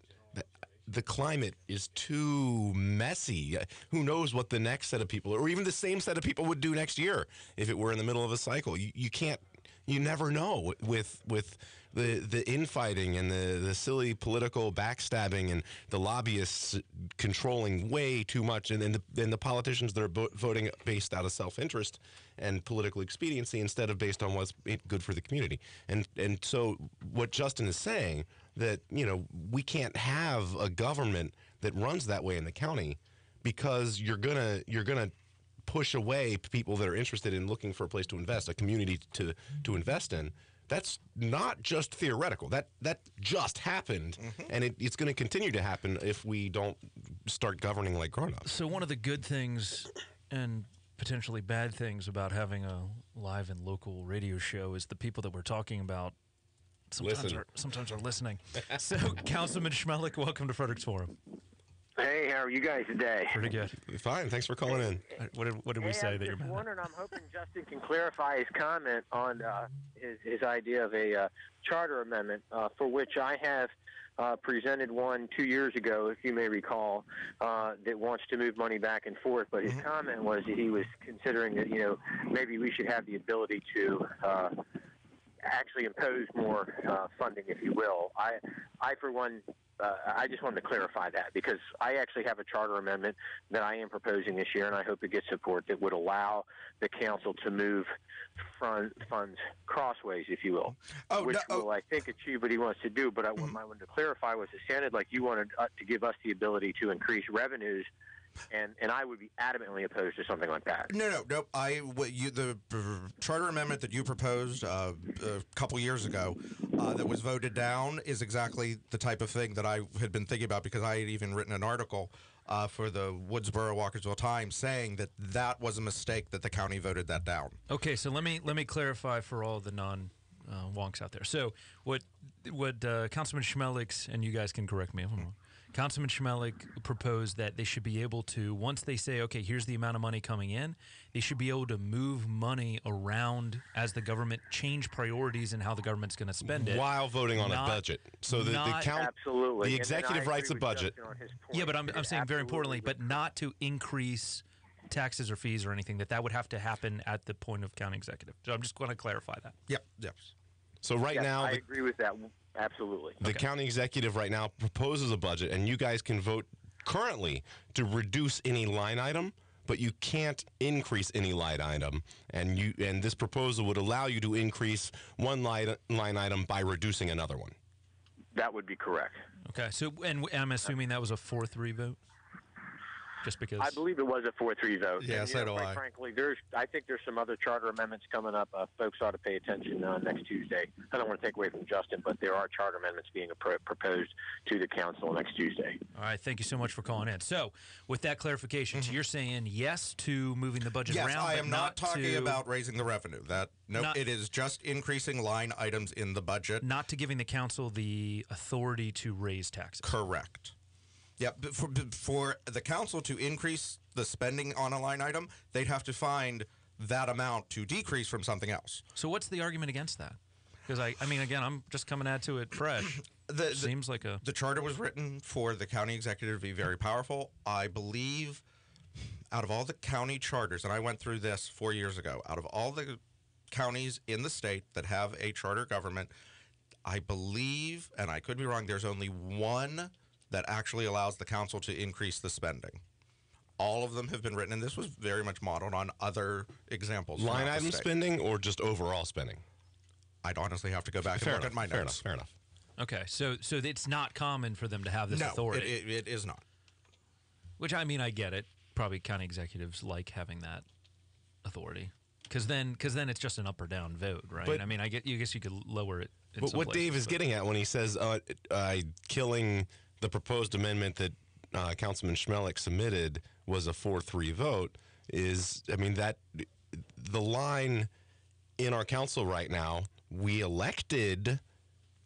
the climate is too messy. Who knows what the next set of people, or even the same set of people, would do next year if it were in the middle of a cycle. You never know with the infighting and the silly political backstabbing and the lobbyists controlling way too much, and the politicians that are voting based out of self-interest and political expediency instead of based on what's good for the community. And so what Justin is saying, that we can't have a government that runs that way in the county, because you're gonna push away people that are interested in looking for a place to invest, a community to invest in. That's not just theoretical. That just happened, and it's going to continue to happen if we don't start governing like grown-ups. So one of the good things and potentially bad things about having a live and local radio show is the people that we're talking about sometimes are listening. So, Councilman Schmelik, welcome to Frederick's Forum. Hey, how are you guys today? Pretty good. Fine. Thanks for calling in. What did we say that you're mad at? Wondering, I'm hoping Justin can clarify his comment on his idea of a charter amendment, for which I have presented one 2 years ago, if you may recall, that wants to move money back and forth. But his comment was that he was considering that, maybe we should have the ability to actually impose more funding, if you will. I for one, I just wanted to clarify that, because I actually have a charter amendment that I am proposing this year, and I hope it gets support, that would allow the council to move funds crossways, if you will, will, I think, achieve what he wants to do. But what I wanted to clarify was it sounded like you wanted to give us the ability to increase revenues, and I would be adamantly opposed to something like that. No. The charter amendment that you proposed a couple years ago that was voted down is exactly the type of thing that I had been thinking about, because I had even written an article for the Woodsboro-Walkersville Times saying that was a mistake, that the county voted that down. Okay, so let me clarify for all the non-wonks out there. So what Councilman Schmelik's, and you guys can correct me if I'm wrong, Councilman Schmelik proposed that they should be able to, once they say, okay, here's the amount of money coming in, they should be able to move money around as the government change priorities and how the government's going to spend it. While voting on a budget. So the absolutely. The executive writes a budget. Yeah, but I'm saying very importantly, but not to increase taxes or fees or anything, that would have to happen at the point of county executive. So I'm just going to clarify that. Yep. So now, I agree with that. Absolutely. The county executive right now proposes a budget, and you guys can vote currently to reduce any line item, but you can't increase any line item. And this proposal would allow you to increase one line item by reducing another one. That would be correct. Okay. So, and I'm assuming that was a 4-3 vote? Just because I believe it was a 4-3 vote. Yeah, so do I. Frankly, I think there's some other charter amendments coming up. Folks ought to pay attention next Tuesday. I don't want to take away from Justin, but there are charter amendments being proposed to the council next Tuesday. All right, thank you so much for calling in. So, with that clarification, so you're saying yes to moving the budget around? Yes, I am not talking about raising the revenue. It is just increasing line items in the budget. Not to giving the council the authority to raise taxes. Correct. Yeah, for the council to increase the spending on a line item, they'd have to find that amount to decrease from something else. So what's the argument against that? Because, I mean, again, I'm just coming at it fresh. Seems like the charter was written for the county executive to be very powerful. I believe out of all the county charters, and I went through this 4 years ago, out of all the counties in the state that have a charter government, I believe, and I could be wrong, there's only one that actually allows the council to increase the spending. All of them have been written, and this was very much modeled on other examples. Line item spending or just overall spending? I'd honestly have to go back and look at my notes. Fair enough. Okay, so it's not common for them to have this authority. It is not. Which, I mean, I get it. Probably county executives like having that authority. Because then it's just an up or down vote, right? But, I mean, I guess you could lower it in But some what places, Dave is getting at when he says killing the proposed amendment that Councilman Schmelik submitted was a 4-3 vote is, I mean, that the line in our council right now, we elected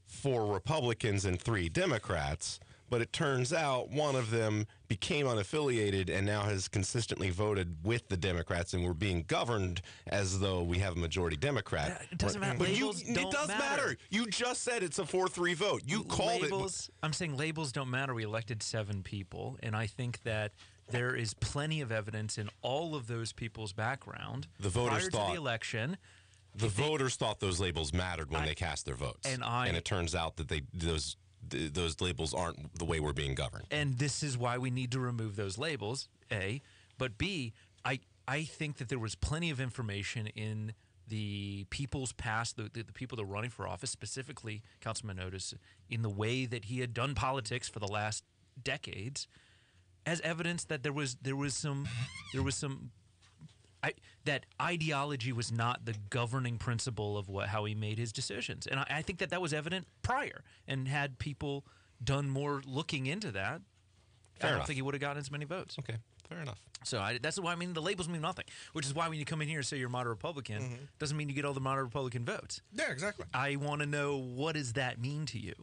4 Republicans and 3 Democrats, but it turns out one of them became unaffiliated and now has consistently voted with the Democrats, and we're being governed as though we have a majority Democrat. It doesn't matter. But Labels it don't does matter. You just said it's a 4-3 vote. You called labels, I'm saying labels don't matter. We elected 7 people, and I think that there is plenty of evidence in all of those people's background. The voters prior thought to the election. The voters thought those labels mattered when they cast their votes, and it turns out that those labels aren't the way we're being governed. And this is why we need to remove those labels, A. But B, I think that there was plenty of information in the people's past, the people that are running for office, specifically Councilman Otis, in the way that he had done politics for the last decades, as evidence that there was some that ideology was not the governing principle of how he made his decisions. And I think that was evident prior. And had people done more looking into that, I don't think he would have gotten as many votes. Okay, fair enough. So that's why, the labels mean nothing, which is why when you come in here and say you're a moderate Republican, doesn't mean you get all the moderate Republican votes. Yeah, exactly. I want to know, what does that mean to you?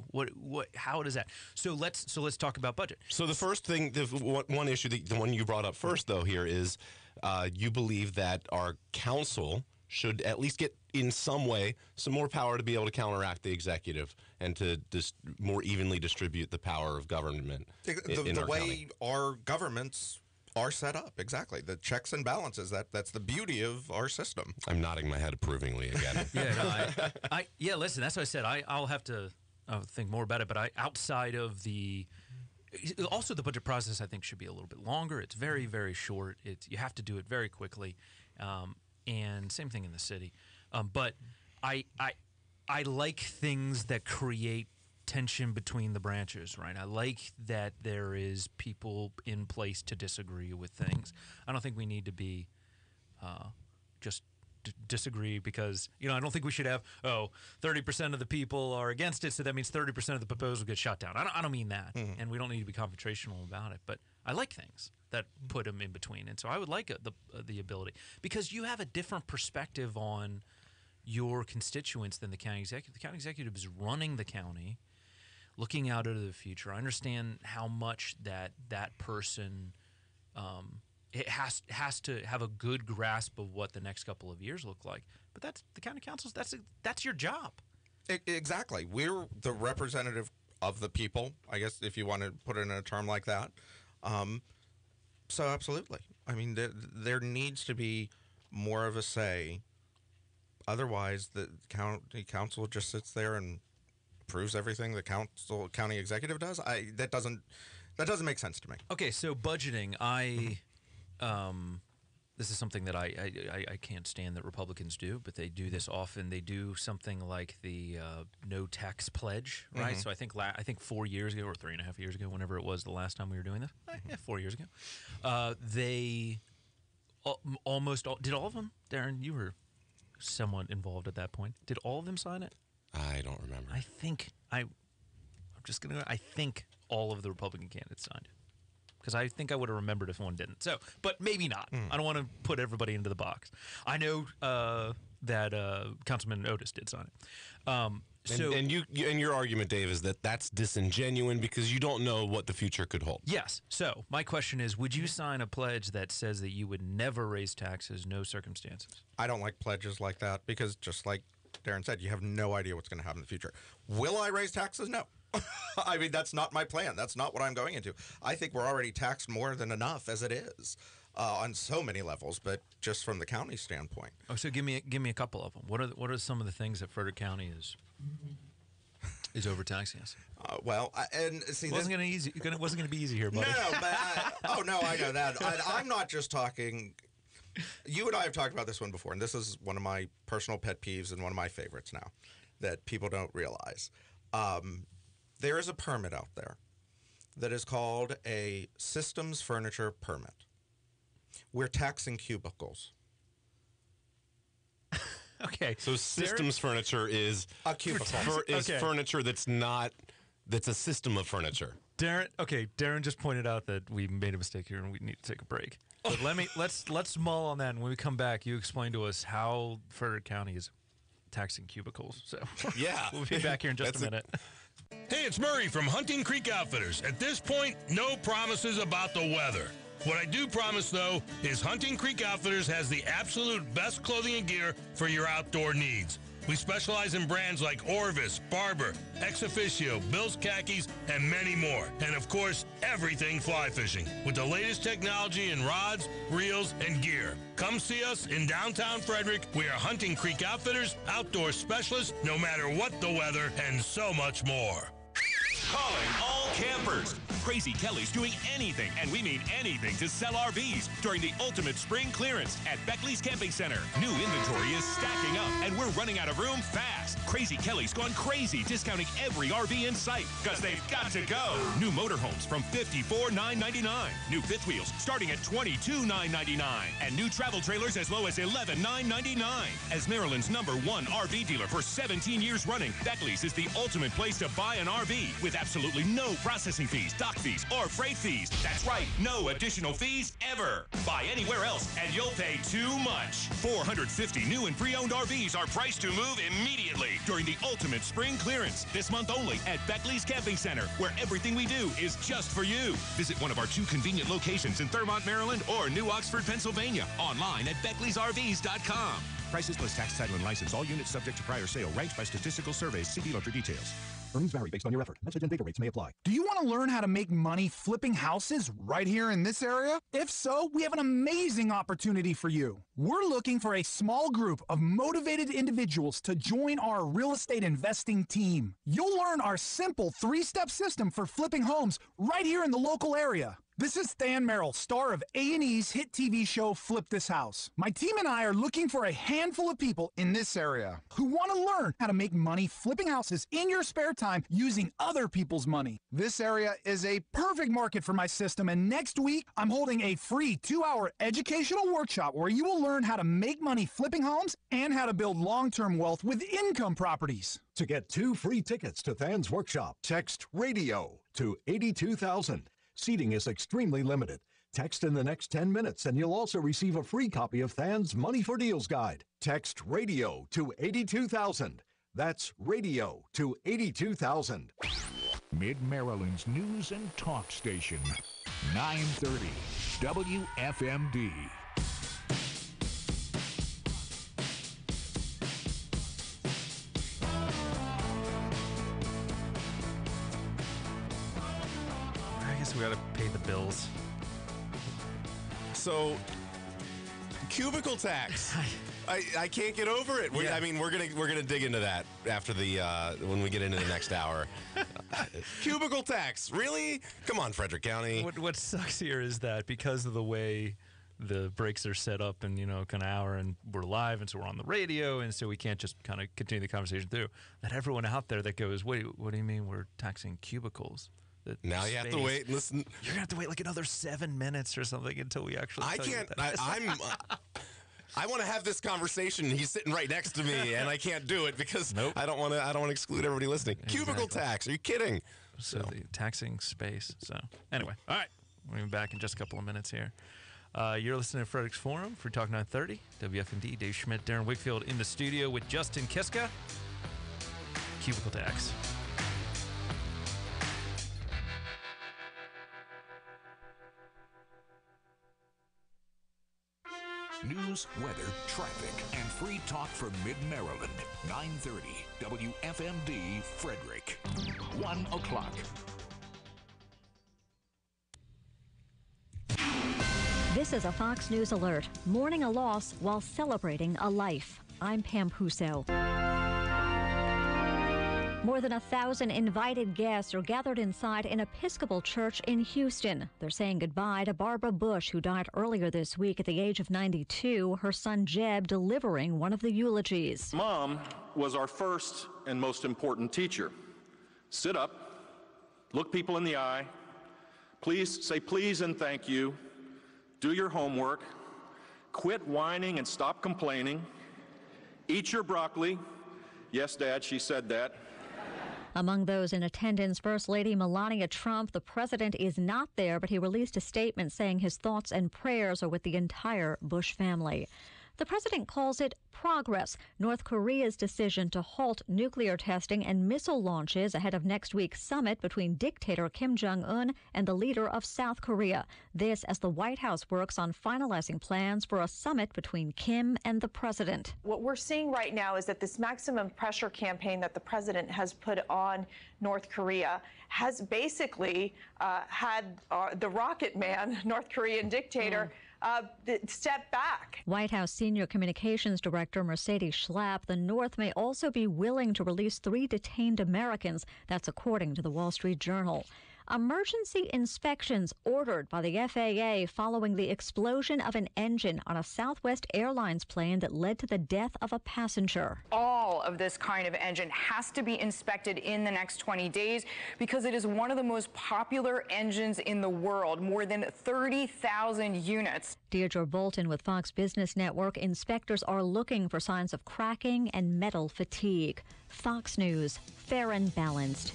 How does that? So let's talk about budget. So the first thing, one issue, the one you brought up first, though, here is you believe that our council should at least get, in some way, some more power to be able to counteract the executive and to just more evenly distribute the power of government in the our way county. Our governments are set up. Exactly. The checks and balances. That's the beauty of our system. I'm nodding my head approvingly again. Listen, that's what I said. I'll have to think more about it, but outside of also the budget process, I think, should be a little bit longer. It's very, very short. You have to do it very quickly, and same thing in the city. But I like things that create tension between the branches, right? I like that there is people in place to disagree with things. I don't think we need to be just disagree because, I don't think we should have, 30% of the people are against it, so that means 30% of the proposal gets shot down. I don't mean that, and we don't need to be confrontational about it, but I like things that put them in between, and so I would like the ability, because you have a different perspective on your constituents than the county executive. The county executive is running the county, looking out into the future. I understand how much that person it has to have a good grasp of what the next couple of years look like. But that's the county councils. That's your job. Exactly. We're the representative of the people, I guess, if you want to put it in a term like that. So absolutely. I mean, there needs to be more of a say. Otherwise, the county council just sits there and approves everything the county executive does. That doesn't make sense to me. Okay, so budgeting, this is something that I can't stand that Republicans do, but they do this often. They do something like the no tax pledge, right? So I think 4 years ago or 3.5 years ago, whenever it was the last time we were doing this, 4 years ago, they almost all, did all of them? Darren, you were somewhat involved at that point. Did all of them sign it? I don't remember. I think I think all of the Republican candidates signed it. Because I think I would have remembered if one didn't. So, but maybe not. I don't want to put everybody into the box. I know that Councilman Otis did sign it. And your argument, Dave, is that that's disingenuous because you don't know what the future could hold. Yes. So my question is, would you sign a pledge that says that you would never raise taxes, no circumstances? I don't like pledges like that because, just like Darren said, you have no idea what's going to happen in the future. Will I raise taxes? No. I mean, that's not my plan. That's not what I'm going into. I think we're already taxed more than enough as it is on so many levels, but just from the county standpoint. Oh, so give me a couple of them. What are some of the things that Frederick County is overtaxing us? It wasn't going to be easy here, buddy. No, but I know that. I'm not just talking. You and I have talked about this one before, and this is one of my personal pet peeves and one of my favorites now that people don't realize. There is a permit out there that is called a systems furniture permit. We're taxing cubicles. Okay. So systems furniture is a cubicle. Furniture that's a system of furniture. Darren just pointed out that we made a mistake here and we need to take a break. But let's mull on that, and when we come back, you explain to us how Frederick County is taxing cubicles. So yeah, we'll be back here in just a minute. Hey, it's Murray from Hunting Creek Outfitters. At this point, no promises about the weather. What I do promise, though, is Hunting Creek Outfitters has the absolute best clothing and gear for your outdoor needs. We specialize in brands like Orvis, Barber, Ex Officio, Bill's Khakis, and many more. And of course, everything fly fishing with the latest technology in rods, reels, and gear. Come see us in downtown Frederick. We are Hunting Creek Outfitters, outdoor specialists, no matter what the weather, and so much more. Calling all campers. Crazy Kelly's doing anything, and we mean anything, to sell RVs during the ultimate spring clearance at Beckley's Camping Center. New inventory is stacking up, and we're running out of room fast. Crazy Kelly's gone crazy, discounting every RV in sight, because they've got to go. New motorhomes from $54,999. New fifth wheels starting at $22,999. And new travel trailers as low as $11,999. As Maryland's #1 RV dealer for 17 years running, Beckley's is the ultimate place to buy an RV with absolutely no processing fees, dock fees, or freight fees. That's right, no additional fees ever. Buy anywhere else and you'll pay too much. 450 new and pre-owned RVs are priced to move immediately during the ultimate spring clearance. This month only at Beckley's Camping Center, where everything we do is just for you. Visit one of our 2 convenient locations in Thurmont, Maryland, or New Oxford, Pennsylvania. Online at Beckley'sRVs.com. Prices plus tax, title, and license. All units subject to prior sale. Ranked by statistical surveys. See dealer for details. Earnings vary based on your effort. Message and data rates may apply. Do you want to learn how to make money flipping houses right here in this area? If so, we have an amazing opportunity for you. We're looking for a small group of motivated individuals to join our real estate investing team. You'll learn our simple 3-step system for flipping homes right here in the local area. This is Stan Merrill, star of A&E's hit TV show Flip This House. My team and I are looking for a handful of people in this area who want to learn how to make money flipping houses in your spare time using other people's money. This area is a perfect market for my system, and next week I'm holding a free 2-hour educational workshop where you will learn how to make money flipping homes and how to build long-term wealth with income properties. To get 2 free tickets to Than's workshop, text RADIO to 82,000. Seating is extremely limited. Text in the next 10 minutes and you'll also receive a free copy of Than's Money for Deals Guide. Text RADIO to 82,000. That's RADIO to 82,000. Mid-Maryland's news and talk station. 930 WFMD. We got to pay the bills. So, cubicle tax. I can't get over it. I mean, we're gonna dig into that after the when we get into the next hour. Cubicle tax, really? Come on, Frederick County. What sucks here is that because of the way the breaks are set up, and kind of hour, and we're live, and so we're on the radio, and so we can't just kind of continue the conversation through. That everyone out there that goes, wait, what do you mean we're taxing cubicles? Now you have to wait and listen. You're gonna have to wait like another 7 minutes or something until we actually. I can't. I want to have this conversation. He's sitting right next to me, and I can't do it because I don't want to exclude everybody listening. Exactly. Cubicle tax? Are you kidding? So the taxing space. So anyway, all right, we'll be back in just a couple of minutes here. You're listening to Frederick's Forum, Free Talk 930, WFMD. Dave Schmidt, Darren Wickfield in the studio with Justin Kiska. Cubicle tax. News, weather, traffic, and free talk from Mid-Maryland. 930 WFMD Frederick. 1 o'clock. This is a Fox News alert. Mourning a loss while celebrating a life. I'm Pam Puso. More than 1,000 invited guests are gathered inside an Episcopal church in Houston. They're saying goodbye to Barbara Bush, who died earlier this week at the age of 92, her son Jeb delivering one of the eulogies. Mom was our first and most important teacher. Sit up, look people in the eye, please say please and thank you, do your homework, quit whining and stop complaining, eat your broccoli. Yes, Dad, she said that. Among those in attendance, First Lady Melania Trump. The president is not there, but he released a statement saying his thoughts and prayers are with the entire Bush family. The president calls it progress. North Korea's decision to halt nuclear testing and missile launches ahead of next week's summit between dictator Kim Jong-un and the leader of South Korea. This as the White House works on finalizing plans for a summit between Kim and the president. What we're seeing right now is that this maximum pressure campaign that the president has put on North Korea has basically had the rocket man, North Korean dictator, step back. White House Senior Communications Director Mercedes Schlapp, the North may also be willing to release 3 detained Americans. That's according to the Wall Street Journal. Emergency inspections ordered by the FAA following the explosion of an engine on a Southwest Airlines plane that led to the death of a passenger. All of this kind of engine has to be inspected in the next 20 days because it is one of the most popular engines in the world, more than 30,000 units. Deirdre Bolton with Fox Business Network. Inspectors are looking for signs of cracking and metal fatigue. Fox News, fair and balanced.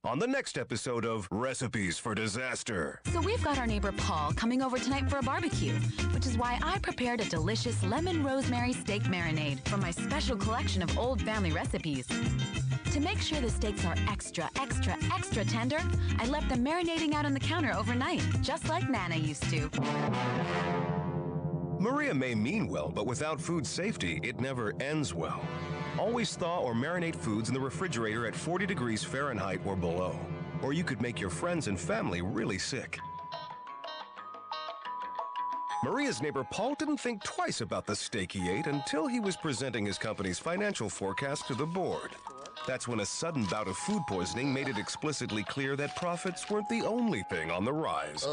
On the next episode of Recipes for Disaster. So we've got our neighbor Paul coming over tonight for a barbecue, which is why I prepared a delicious lemon rosemary steak marinade from my special collection of old family recipes. To make sure the steaks are extra, extra, extra tender, I left them marinating out on the counter overnight, just like Nana used to. Maria may mean well, but without food safety, it never ends well. Always thaw or marinate foods in the refrigerator at 40 degrees Fahrenheit or below, or you could make your friends and family really sick. Maria's neighbor Paul didn't think twice about the steak he ate until he was presenting his company's financial forecast to the board. That's when a sudden bout of food poisoning made it explicitly clear that profits weren't the only thing on the rise.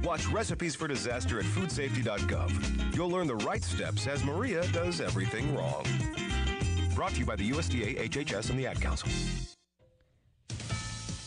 Watch Recipes for Disaster at foodsafety.gov. You'll learn the right steps as Maria does everything wrong. Brought to you by the USDA, HHS, and the Ad Council.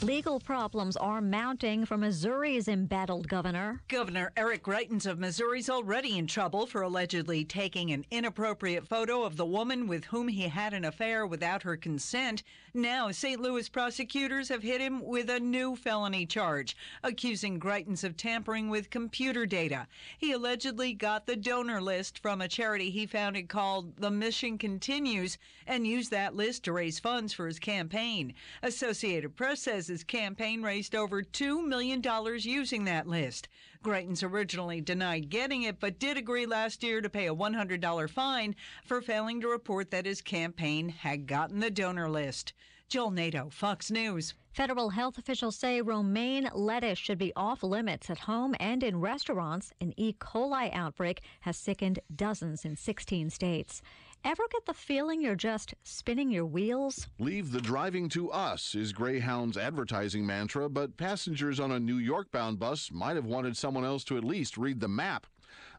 Legal problems are mounting for Missouri's embattled governor. Governor Eric Greitens of Missouri's already in trouble for allegedly taking an inappropriate photo of the woman with whom he had an affair without her consent. Now, St. Louis prosecutors have hit him with a new felony charge, accusing Greitens of tampering with computer data. He allegedly got the donor list from a charity he founded called The Mission Continues and used that list to raise funds for his campaign. Associated Press says his campaign raised over $2 million using that list. Greitens originally denied getting it, but did agree last year to pay a $100 fine for failing to report that his campaign had gotten the donor list. Joel Nato, Fox News. Federal health officials say romaine lettuce should be off limits at home and in restaurants. An E. coli outbreak has sickened dozens in 16 states. Ever get the feeling you're just spinning your wheels? Leave the driving to us is Greyhound's advertising mantra, but passengers on a New York-bound bus might have wanted someone else to at least read the map.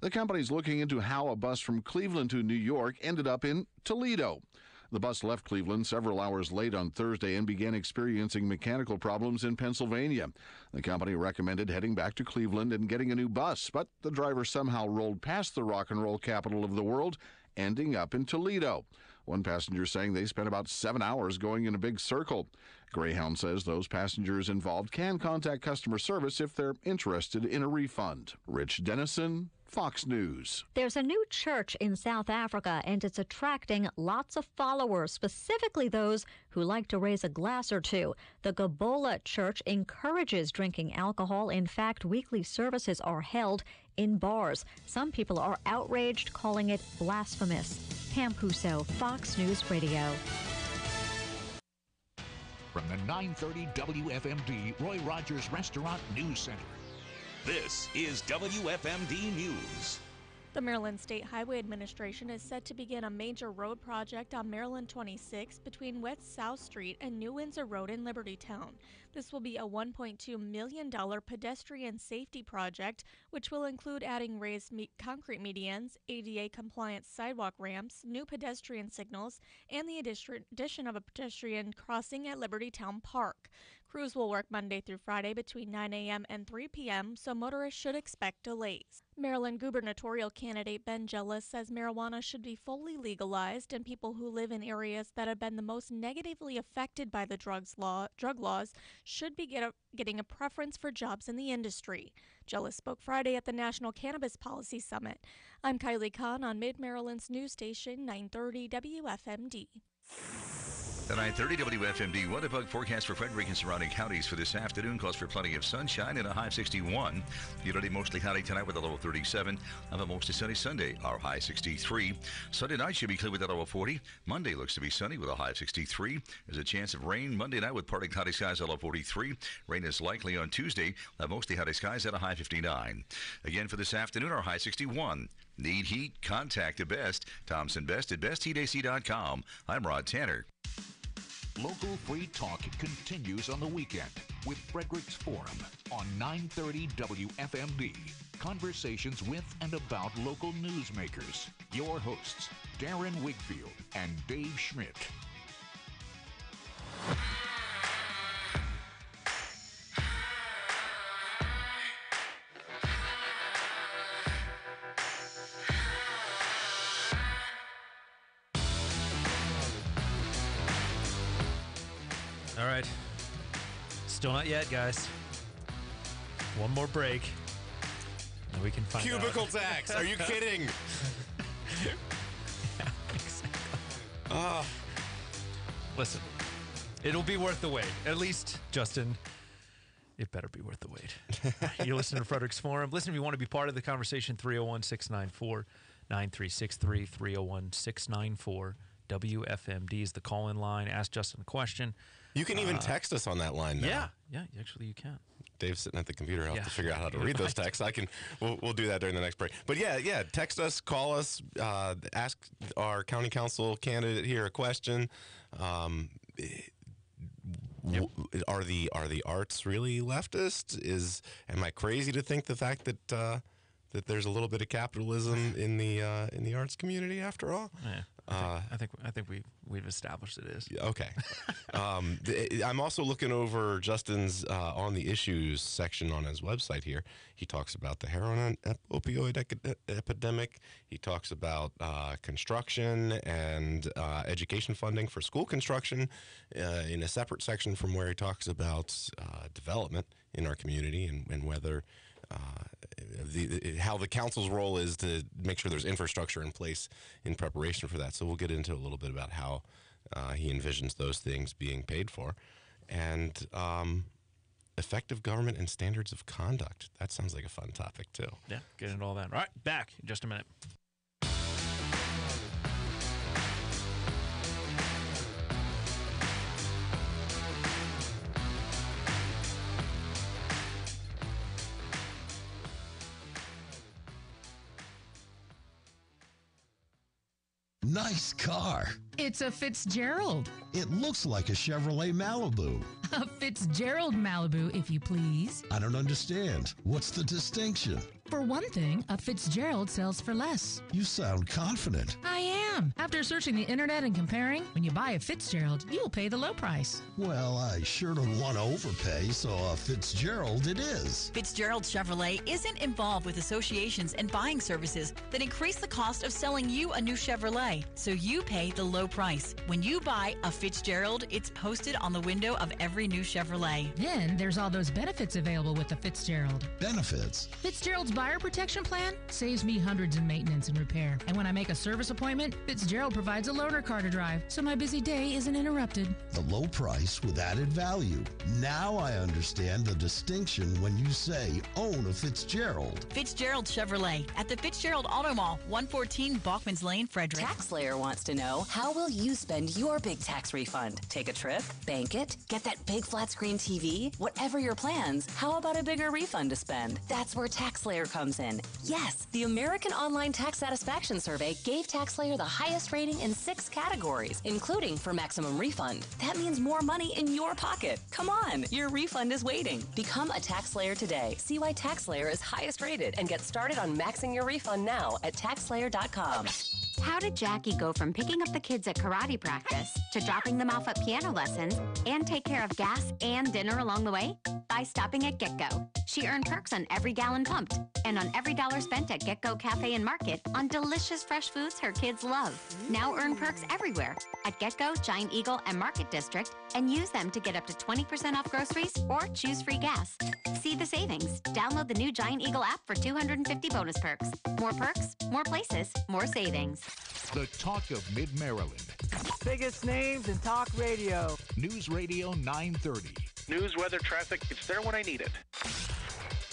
The company's looking into how a bus from Cleveland to New York ended up in Toledo. The bus left Cleveland several hours late on Thursday and began experiencing mechanical problems in Pennsylvania. The company recommended heading back to Cleveland and getting a new bus, but the driver somehow rolled past the rock and roll capital of the world, ending up in Toledo. One passenger saying they spent about 7 hours going in a big circle. Greyhound says those passengers involved can contact customer service if they're interested in a refund. Rich Dennison, Fox News. There's a new church in South Africa, and it's attracting lots of followers, specifically those who like to raise a glass or two. The Gabola Church encourages drinking alcohol. In fact, weekly services are held in bars. Some people are outraged, calling it blasphemous. Pam Puso, Fox News Radio. From the 930 WFMD Roy Rogers Restaurant News Center. This is WFMD News. The Maryland State Highway Administration is set to begin a major road project on Maryland 26 between West South Street and New Windsor Road in Libertytown. This will be a $1.2 million pedestrian safety project, which will include adding raised concrete medians, ADA-compliant sidewalk ramps, new pedestrian signals, and the addition of a pedestrian crossing at Libertytown Park. Crews will work Monday through Friday between 9 a.m. and 3 p.m., so motorists should expect delays. Maryland gubernatorial candidate Ben Jealous says marijuana should be fully legalized, and people who live in areas that have been the most negatively affected by the drug laws should be getting a preference for jobs in the industry. Jealous spoke Friday at the National Cannabis Policy Summit. I'm Kylie Kahn on Mid-Maryland's news station 930 WFMD. The 930 WFMD weather bug forecast for Frederick and surrounding counties for this afternoon calls for plenty of sunshine and a high of 61. Humidity mostly cloudy tonight with a low of 37. Have a mostly sunny Sunday, our high 63. Sunday night should be clear with a low of 40. Monday looks to be sunny with a high of 63. There's a chance of rain Monday night with partly cloudy skies at a low of 43. Rain is likely on Tuesday. Mostly cloudy skies at a high of 59. Again for this afternoon, our high 61. Need heat? Contact the Best. Thompson Best at bestheatac.com. I'm Rod Tanner. Local free talk continues on the weekend with Frederick's Forum on 930 WFMD. Conversations with and about local newsmakers. Your hosts, Darren Wigfield and Dave Schmidt. All right. Still not yet, guys. One more break. And we can find Cubicle out. tax. Are you kidding? Yeah, exactly. Listen, it'll be worth the wait. At least, Justin, it better be worth the wait. You're listening to Frederick's Forum. Listen, if you want to be part of the conversation, 301-694-9363, 301-694. WFMD is the call-in line. Ask Justin a question. You can even text us on that line now. Yeah, actually you can. Dave's sitting at the computer. I'll have to figure out how to read those texts. We'll do that during the next break. But yeah, text us, call us, ask our county council candidate here a question. Are the arts really leftist? Am I crazy to think the fact that that there's a little bit of capitalism in the arts community after all? Yeah. I think we've established it is. Okay. I'm also looking over Justin's on the issues section on his website here. He talks about the heroin opioid epidemic. He talks about construction and education funding for school construction in a separate section from where he talks about development in our community and whether how the council's role is to make sure there's infrastructure in place in preparation for that. So we'll get into a little bit about how he envisions those things being paid for. And effective government and standards of conduct. That sounds like a fun topic, too. Yeah, get into all that. All right, back in just a minute. Nice car. It's a Fitzgerald. It looks like a Chevrolet Malibu. A Fitzgerald Malibu, if you please. I don't understand. What's the distinction? For one thing, a Fitzgerald sells for less. You sound confident. I am. After searching the internet and comparing, when you buy a Fitzgerald, you'll pay the low price. Well, I sure don't want to overpay, so a Fitzgerald it is. Fitzgerald Chevrolet isn't involved with associations and buying services that increase the cost of selling you a new Chevrolet, so you pay the low price. When you buy a Fitzgerald, it's posted on the window of every new Chevrolet. Then there's all those benefits available with the Fitzgerald. Benefits? Fitzgerald's buyer protection plan saves me hundreds in maintenance and repair. And when I make a service appointment, Fitzgerald provides a loaner car to drive, so my busy day isn't interrupted. The low price with added value. Now I understand the distinction when you say own a Fitzgerald. Fitzgerald Chevrolet at the Fitzgerald Auto Mall, 114 Bachman's Lane, Frederick. TaxSlayer wants to know, how will you spend your big tax refund? Take a trip? Bank it? Get that big flat screen TV? Whatever your plans, how about a bigger refund to spend? That's where TaxSlayer comes in. Yes, the American Online Tax Satisfaction Survey gave TaxSlayer the highest rating in 6 categories, including for maximum refund. That means more money in your pocket. Come on, your refund is waiting. Become a TaxSlayer today. See why TaxSlayer is highest rated and get started on maxing your refund now at TaxSlayer.com. How did Jackie go from picking up the kids at karate practice to dropping them off at piano lessons and take care of gas and dinner along the way? By stopping at GetGo. She earned perks on every gallon pumped and on every dollar spent at GetGo Cafe and Market on delicious fresh foods her kids love. Now earn perks everywhere at GetGo, Giant Eagle, and Market District and use them to get up to 20% off groceries or choose free gas. See the savings. Download the new Giant Eagle app for 250 bonus perks. More perks, more places, more savings. The talk of Mid-Maryland. Biggest names in talk radio. News Radio 930. News, weather, traffic, it's there when I need it.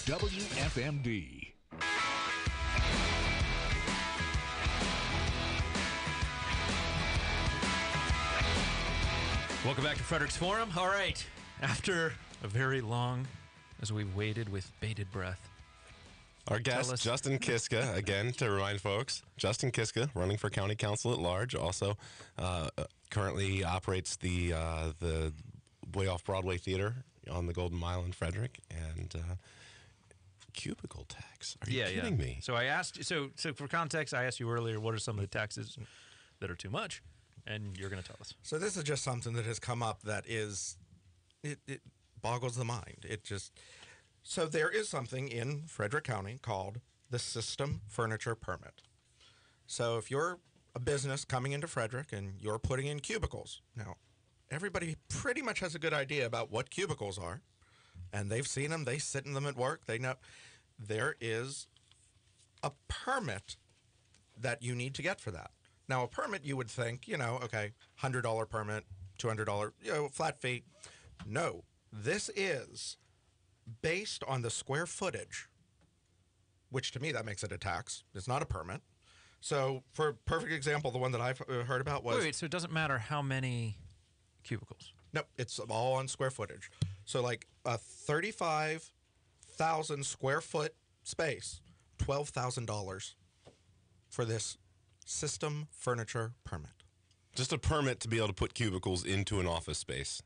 WFMD. Welcome back to Frederick's Forum. All right, after a very long, as we've waited with bated breath. Our guest, Justin Kiska, again, to remind folks, Justin Kiska, running for county council at large, also currently operates the Way Off Broadway Theater on the Golden Mile in Frederick, and cubicle tax. Are you kidding me? So I asked, so for context, I asked you earlier, what are some of the taxes that are too much? And you're going to tell us. So this is just something that has come up that is, it boggles the mind. So there is something in Frederick County called the System Furniture Permit. So if you're a business coming into Frederick and you're putting in cubicles, now everybody pretty much has a good idea about what cubicles are, and they've seen them, they sit in them at work, they know. There is a permit that you need to get for that. Now, a permit, you would think, okay, $100 permit, $200, flat fee. No, this is based on the square footage, which to me, that makes it a tax. It's not a permit. So, for a perfect example, the one that I've heard about was... Wait, so it doesn't matter how many cubicles? Nope, it's all on square footage. So, like a 35,000 square foot space, $12,000 for this System Furniture Permit. Just a permit to be able to put cubicles into an office space.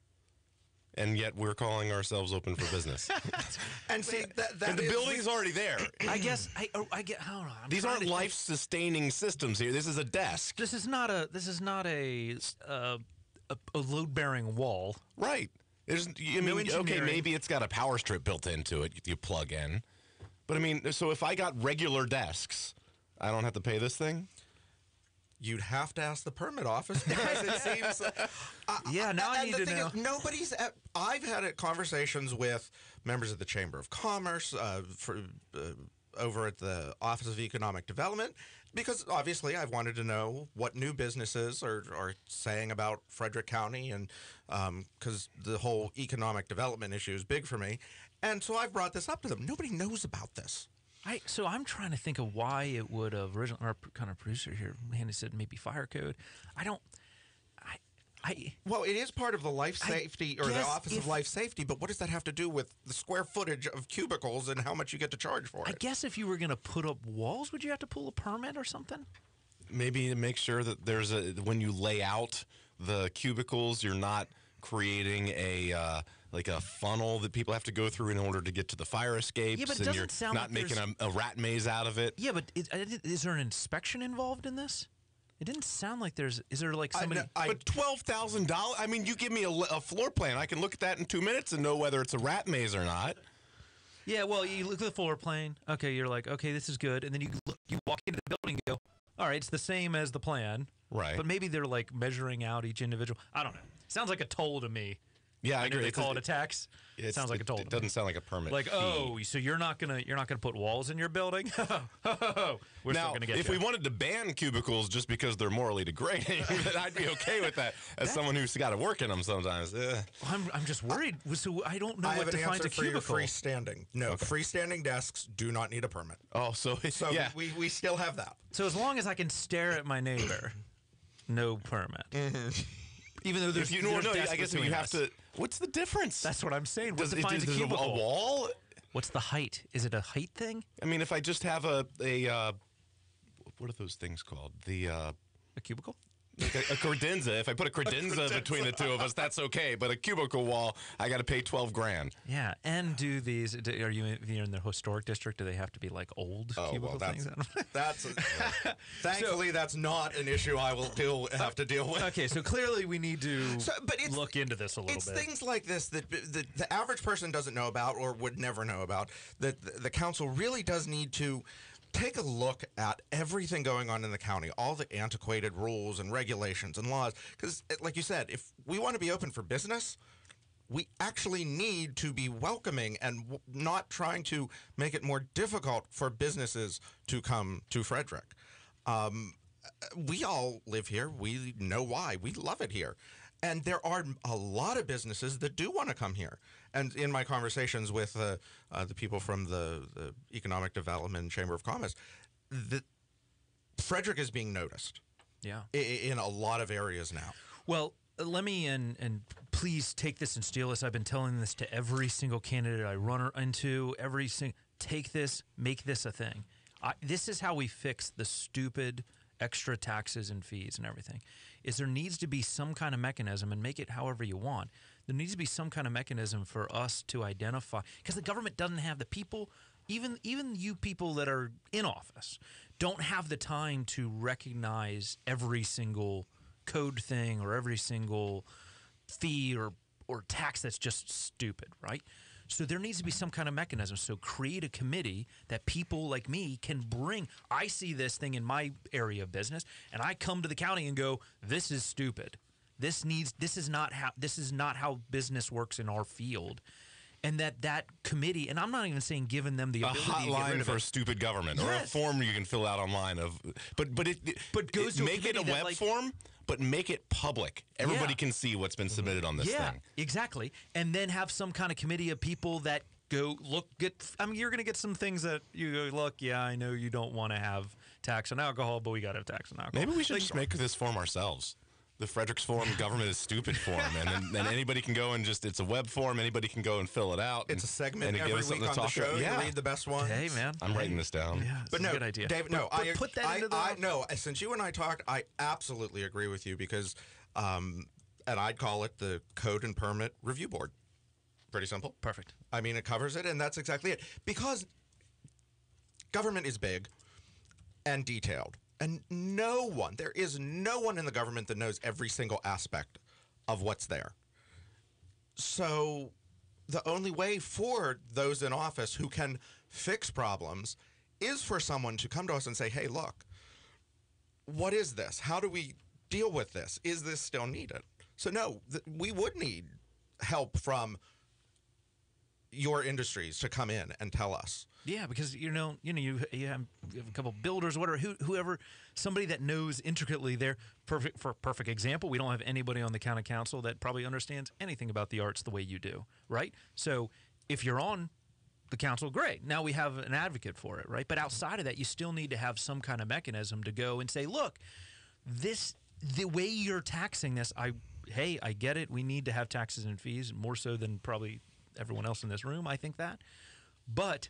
And yet we're calling ourselves open for business. And see, and the building's already there. I guess I get. Hold on. These aren't life-sustaining systems here. This is a desk. This is not a load-bearing wall. Right. Okay, maybe it's got a power strip built into it you plug in. But I mean, so if I got regular desks, I don't have to pay this thing? You'd have to ask the permit office because it seems. Now I need to know. I've had conversations with members of the Chamber of Commerce over at the Office of Economic Development because obviously I've wanted to know what new businesses are saying about Frederick County and because the whole economic development issue is big for me. And so I've brought this up to them. Nobody knows about this. So I'm trying to think of why it would have originally. Our kind of producer here, Handy said maybe fire code. Well, it is part of the life safety or the Office of Life Safety, but what does that have to do with the square footage of cubicles and how much you get to charge for it? I guess if you were going to put up walls, would you have to pull a permit or something? Maybe to make sure that when you lay out the cubicles, you're not creating a funnel that people have to go through in order to get to the fire escapes. Yeah, but it doesn't sound not like making a rat maze out of it. Yeah, but is there an inspection involved in this? It didn't sound like there's. Is there like somebody? But $12,000. I mean, you give me a floor plan, I can look at that in 2 minutes and know whether it's a rat maze or not. Yeah, well, you look at the floor plan. Okay, you're like, okay, this is good, and then you walk into the building and go, all right, it's the same as the plan, right? But maybe they're like measuring out each individual. I don't know. Sounds like a toll to me. Yeah, I agree. They call it a tax. It sounds like a toll. It doesn't sound like a permit. Like, fee. so you're not gonna put walls in your building? We're still gonna get if we wanted to ban cubicles just because they're morally degrading, then I'd be okay with that. As someone who's got to work in them sometimes. I'm just worried. So I don't know what defines a cubicle. For your freestanding. No, freestanding desks do not need a permit. Oh, so yeah, we still have that. So as long as I can stare at my neighbor, no permit. Mm-hmm. Even though there's, I guess you have to. What's the difference? That's what I'm saying. What defines a cubicle? A wall? What's the height? Is it a height thing? I mean, if I just have a what are those things called? A cubicle? Like a credenza. If I put a credenza between the two of us, that's okay. But a cubicle wall, I got to pay $12,000. Yeah, and do these? Are you in the historic district? Do they have to be like old cubicle things? Thankfully, that's not an issue I will have to deal with. Okay, so clearly we need to look into this a little bit. It's things like this that the average person doesn't know about or would never know about. That the council really does need to take a look at everything going on in the county, all the antiquated rules and regulations and laws. Because, like you said, if we want to be open for business, we actually need to be welcoming and not trying to make it more difficult for businesses to come to Frederick. We all live here. We know why. We love it here. And there are a lot of businesses that do want to come here. And in my conversations with the people from the Economic Development Chamber of Commerce, Frederick is being noticed. Yeah. In a lot of areas now. Well, let me, and please take this and steal this. I've been telling this to every single candidate I run into, take this, make this a thing. This is how we fix the stupid extra taxes and fees and everything, is there needs to be some kind of mechanism, and make it however you want. There needs to be some kind of mechanism for us to identify, because the government doesn't have the people, even you people that are in office, don't have the time to recognize every single code thing or every single fee or tax that's just stupid, right? So there needs to be some kind of mechanism. So create a committee that people like me can bring. I see this thing in my area of business, and I come to the county and go, "This is stupid. This is not how business works in our field." And that committee, and I'm not even saying giving them the ability a hotline for stupid government, or a form you can fill out online but goes to make it a web form. But make it public. Everybody can see what's been submitted on this thing. Yeah, exactly. And then have some kind of committee of people that go, you're going to get some things that you go, look, yeah, I know you don't want to have tax on alcohol, but we got to have tax on alcohol. Maybe we should just make this form ourselves. The Frederick's form, government is stupid form. And then anybody can go and it's a web form. Anybody can go and fill it out. It's a segment every week on the show. Yeah. You read the best ones. Hey, man. I'm writing this down. Yeah, but no, a good idea. Dave, no, put that into the... No, since you and I talked, I absolutely agree with you because, and I'd call it the Code and Permit Review Board. Pretty simple. Perfect. I mean, it covers it, and that's exactly it. Because government is big and detailed. And there is no one in the government that knows every single aspect of what's there. So the only way for those in office who can fix problems is for someone to come to us and say, hey, look, what is this? How do we deal with this? Is this still needed? So no, we would need help from your industries to come in and tell us. Yeah, because you have a couple builders, whatever, whoever, somebody that knows intricately there. Perfect example, we don't have anybody on the county council that probably understands anything about the arts the way you do, right? So if you're on the council, great. Now we have an advocate for it, right? But outside of that, you still need to have some kind of mechanism to go and say, look, the way you're taxing this, I get it. We need to have taxes and fees more so than probably everyone else in this room. I think that, but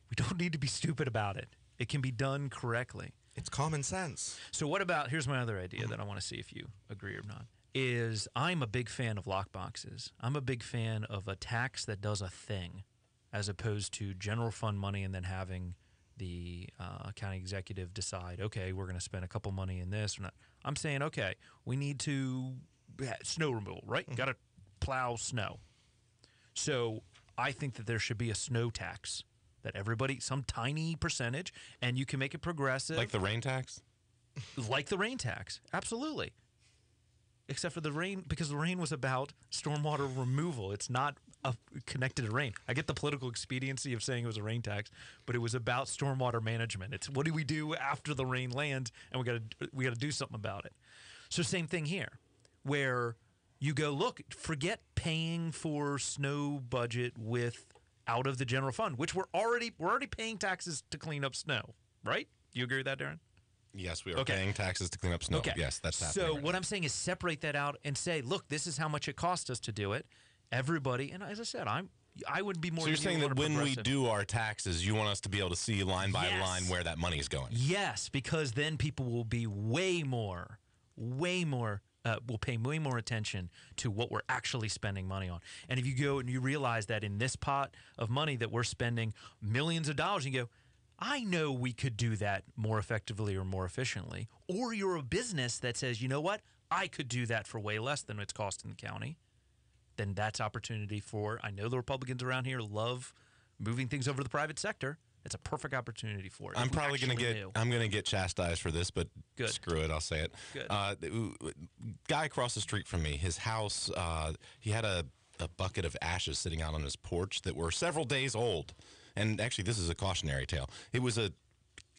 we don't need to be stupid about it. It can be done correctly. It's common sense. So what about, here's my other idea that I want to see if you agree or not, is I'm a big fan of lockboxes. I'm a big fan of a tax that does a thing as opposed to general fund money and then having the county executive decide, okay, we're going to spend a couple money in this or not. I'm saying, okay, we need to snow removal, right? Mm-hmm. Got to plow snow. So I think that there should be a snow tax that everybody, some tiny percentage, and you can make it progressive. Like the rain tax? Like the rain tax, absolutely. Except for the rain, because the rain was about stormwater removal. It's not connected to rain. I get the political expediency of saying it was a rain tax, but it was about stormwater management. It's what do we do after the rain lands, and we got to do something about it. So same thing here, where you go, look, forget paying for snow budget out of the general fund, which we're already paying taxes to clean up snow, right? Do you agree with that, Darren? Yes, we are paying taxes to clean up snow. Okay. Yes, that's happening. So what I'm saying is separate that out and say, look, this is how much it cost us to do it. Everybody, and as I said, I would be more. So you're saying that when we do our taxes, you want us to be able to see line by line where that money is going? Yes, because then people will be way more way more. Will pay way more attention to what we're actually spending money on. And if you go and you realize that in this pot of money that we're spending millions of dollars, and you go, I know we could do that more effectively or more efficiently. Or you're a business that says, you know what, I could do that for way less than it's costing the county. Then that's opportunity for, I know the Republicans around here love moving things over to the private sector. It's a perfect opportunity for it. I'm probably going to get chastised for this, but Good. Screw it, I'll say it. Good. Guy across the street from me, his house, he had a bucket of ashes sitting out on his porch that were several days old. And actually, this is a cautionary tale. It was a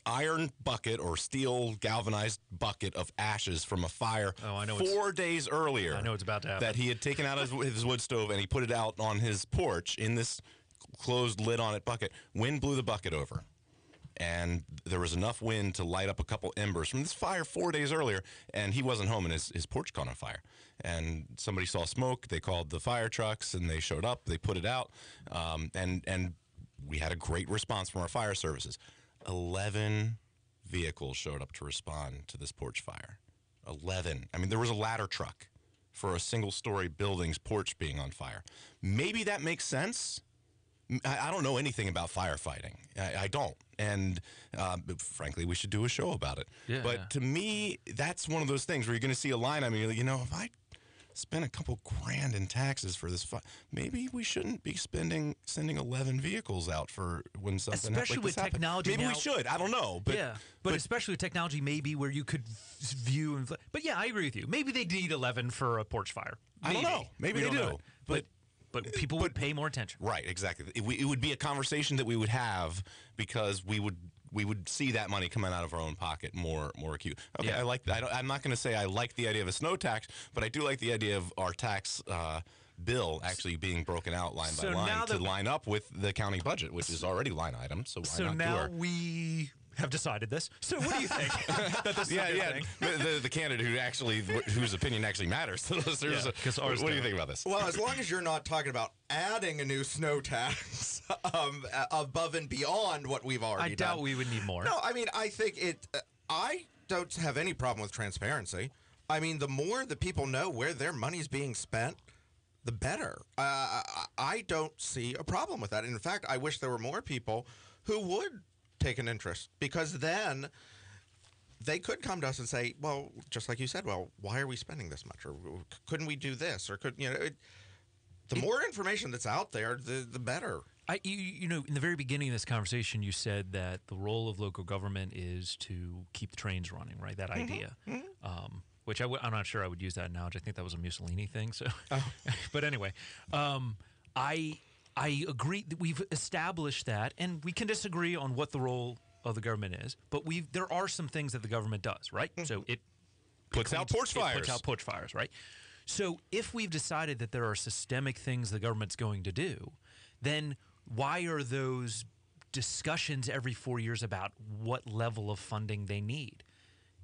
iron bucket or steel galvanized bucket of ashes from a fire 4 days earlier. I know it's about to happen. That he had taken out his wood stove and he put it out on his porch in this closed lid on it bucket. Wind blew the bucket over, and there was enough wind to light up a couple embers from this fire 4 days earlier, and he wasn't home, and his porch caught on fire. And somebody saw smoke. They called the fire trucks, and they showed up. They put it out, and we had a great response from our fire services. 11 vehicles showed up to respond to this porch fire. 11. I mean, there was a ladder truck for a single-story building's porch being on fire. Maybe that makes sense. I don't know anything about firefighting. I don't. And frankly, we should do a show about it. Yeah. But to me, that's one of those things where you're going to see a line. I mean, if I spend a couple grand in taxes for this, maybe we shouldn't be sending 11 vehicles out for when something especially like with this technology. Maybe now, we should. I don't know. But, yeah, but especially with technology, maybe where you could view and. But yeah, I agree with you. Maybe they need 11 for a porch fire. I don't know. Maybe they do. But people would pay more attention. Right, exactly. It would be a conversation that we would have because we would see that money coming out of our own pocket more acute. Okay, Yeah. I like that. I'm not going to say I like the idea of a snow tax, but I do like the idea of our tax bill actually being broken out line by line to line up with the county budget, which is already line item. So why not now do our... we have decided this. So what do you think? That this is a good thing? The candidate whose opinion actually matters. What do you think about this? Well, as long as you're not talking about adding a new snow tax above and beyond what we've already done. I doubt we would need more. No, I mean, I think I don't have any problem with transparency. I mean, the more the people know where their money's being spent, the better. I don't see a problem with that. In fact, I wish there were more people who would take an interest, because then they could come to us and say, well, just like you said, well, why are we spending this much, or couldn't we do this, or the more information that's out there, the better. In the very beginning of this conversation, you said that the role of local government is to keep the trains running, right? That idea, which I'm not sure I would use that analogy. I think that was a Mussolini thing. So, but anyway, I agree that we've established that, and we can disagree on what the role of the government is, but there are some things that the government does, right? So it puts out porch fires. It puts out porch fires, right? So if we've decided that there are systemic things the government's going to do, then why are those discussions every 4 years about what level of funding they need?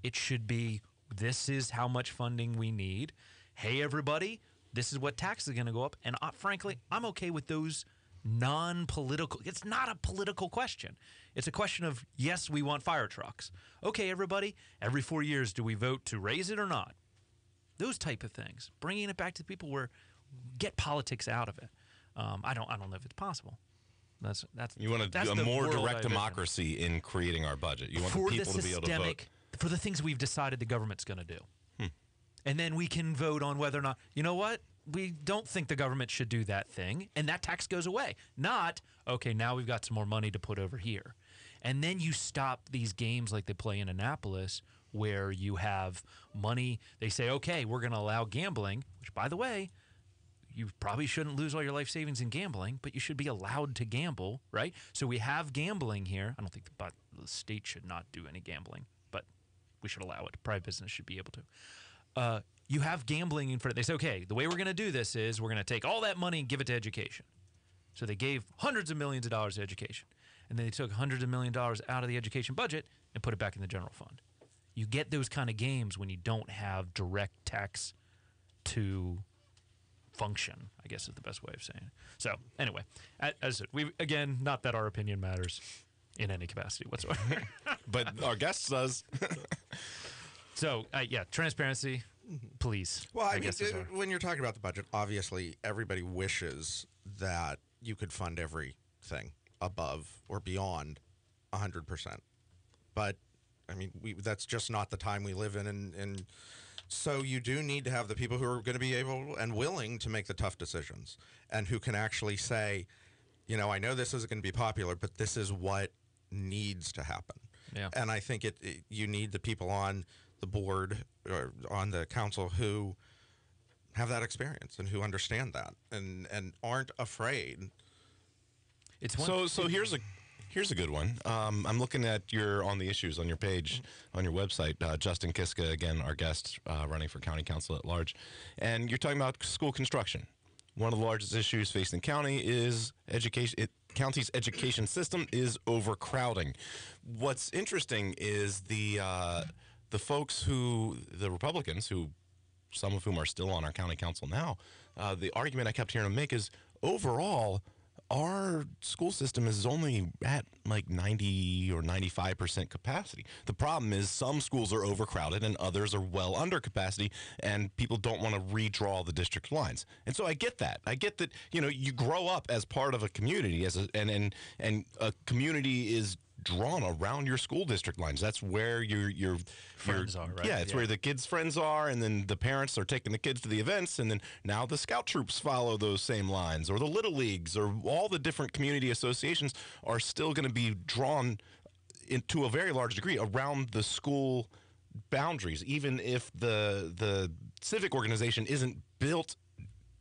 It should be, this is how much funding we need. Hey, everybody, this is what taxes are going to go up. And frankly, I'm okay with those non-political. It's not a political question. It's a question of, yes, we want fire trucks. Okay, everybody, every 4 years, do we vote to raise it or not? Those type of things. Bringing it back to the people where get politics out of it. I don't know if it's possible. You want a more direct democracy in creating our budget. You want the people to be able to vote. For the things we've decided the government's going to do. And then we can vote on whether or not, you know what, we don't think the government should do that thing, and that tax goes away. Not, okay, now we've got some more money to put over here. And then you stop these games like they play in Annapolis where you have money. They say, okay, we're going to allow gambling, which, by the way, you probably shouldn't lose all your life savings in gambling, but you should be allowed to gamble, right? So we have gambling here. I don't think the state should not do any gambling, but we should allow it. Private business should be able to. You have gambling in front. They say, okay, the way we're going to do this is we're going to take all that money and give it to education. So they gave hundreds of millions of dollars to education. And then they took hundreds of millions of dollars out of the education budget and put it back in the general fund. You get those kind of games when you don't have direct tax to function, I guess is the best way of saying it. So anyway, as I said, again, not that our opinion matters in any capacity whatsoever. But our guest does. So, yeah, transparency, please. Well, I mean, guess when you're talking about the budget, obviously everybody wishes that you could fund everything above or beyond 100%. But, I mean, that's just not the time we live in. And so you do need to have the people who are going to be able and willing to make the tough decisions and who can actually say, you know, I know this isn't going to be popular, but this is what needs to happen. Yeah. And I think you need the people on the board or on the council who have that experience and who understand that and aren't afraid. So here's a good one. I'm looking at on the issues on your page on your website. Justin Kiska, again, our guest running for county council at large, and you're talking about school construction. One of the largest issues facing the county is education. County's education system is overcrowding. What's interesting is the folks the Republicans, who some of whom are still on our county council now, the argument I kept hearing them make is overall, our school system is only at like 90 or 95% capacity. The problem is some schools are overcrowded and others are well under capacity, and people don't want to redraw the district lines. And so I get that. I get that, you know, you grow up as part of a community and a community is drawn around your school district lines. That's where your friends are, right? Yeah, it's where the kids' friends are, and then the parents are taking the kids to the events, and then now the scout troops follow those same lines, or the little leagues, or all the different community associations are still going to be drawn to a very large degree around the school boundaries, even if the civic organization isn't built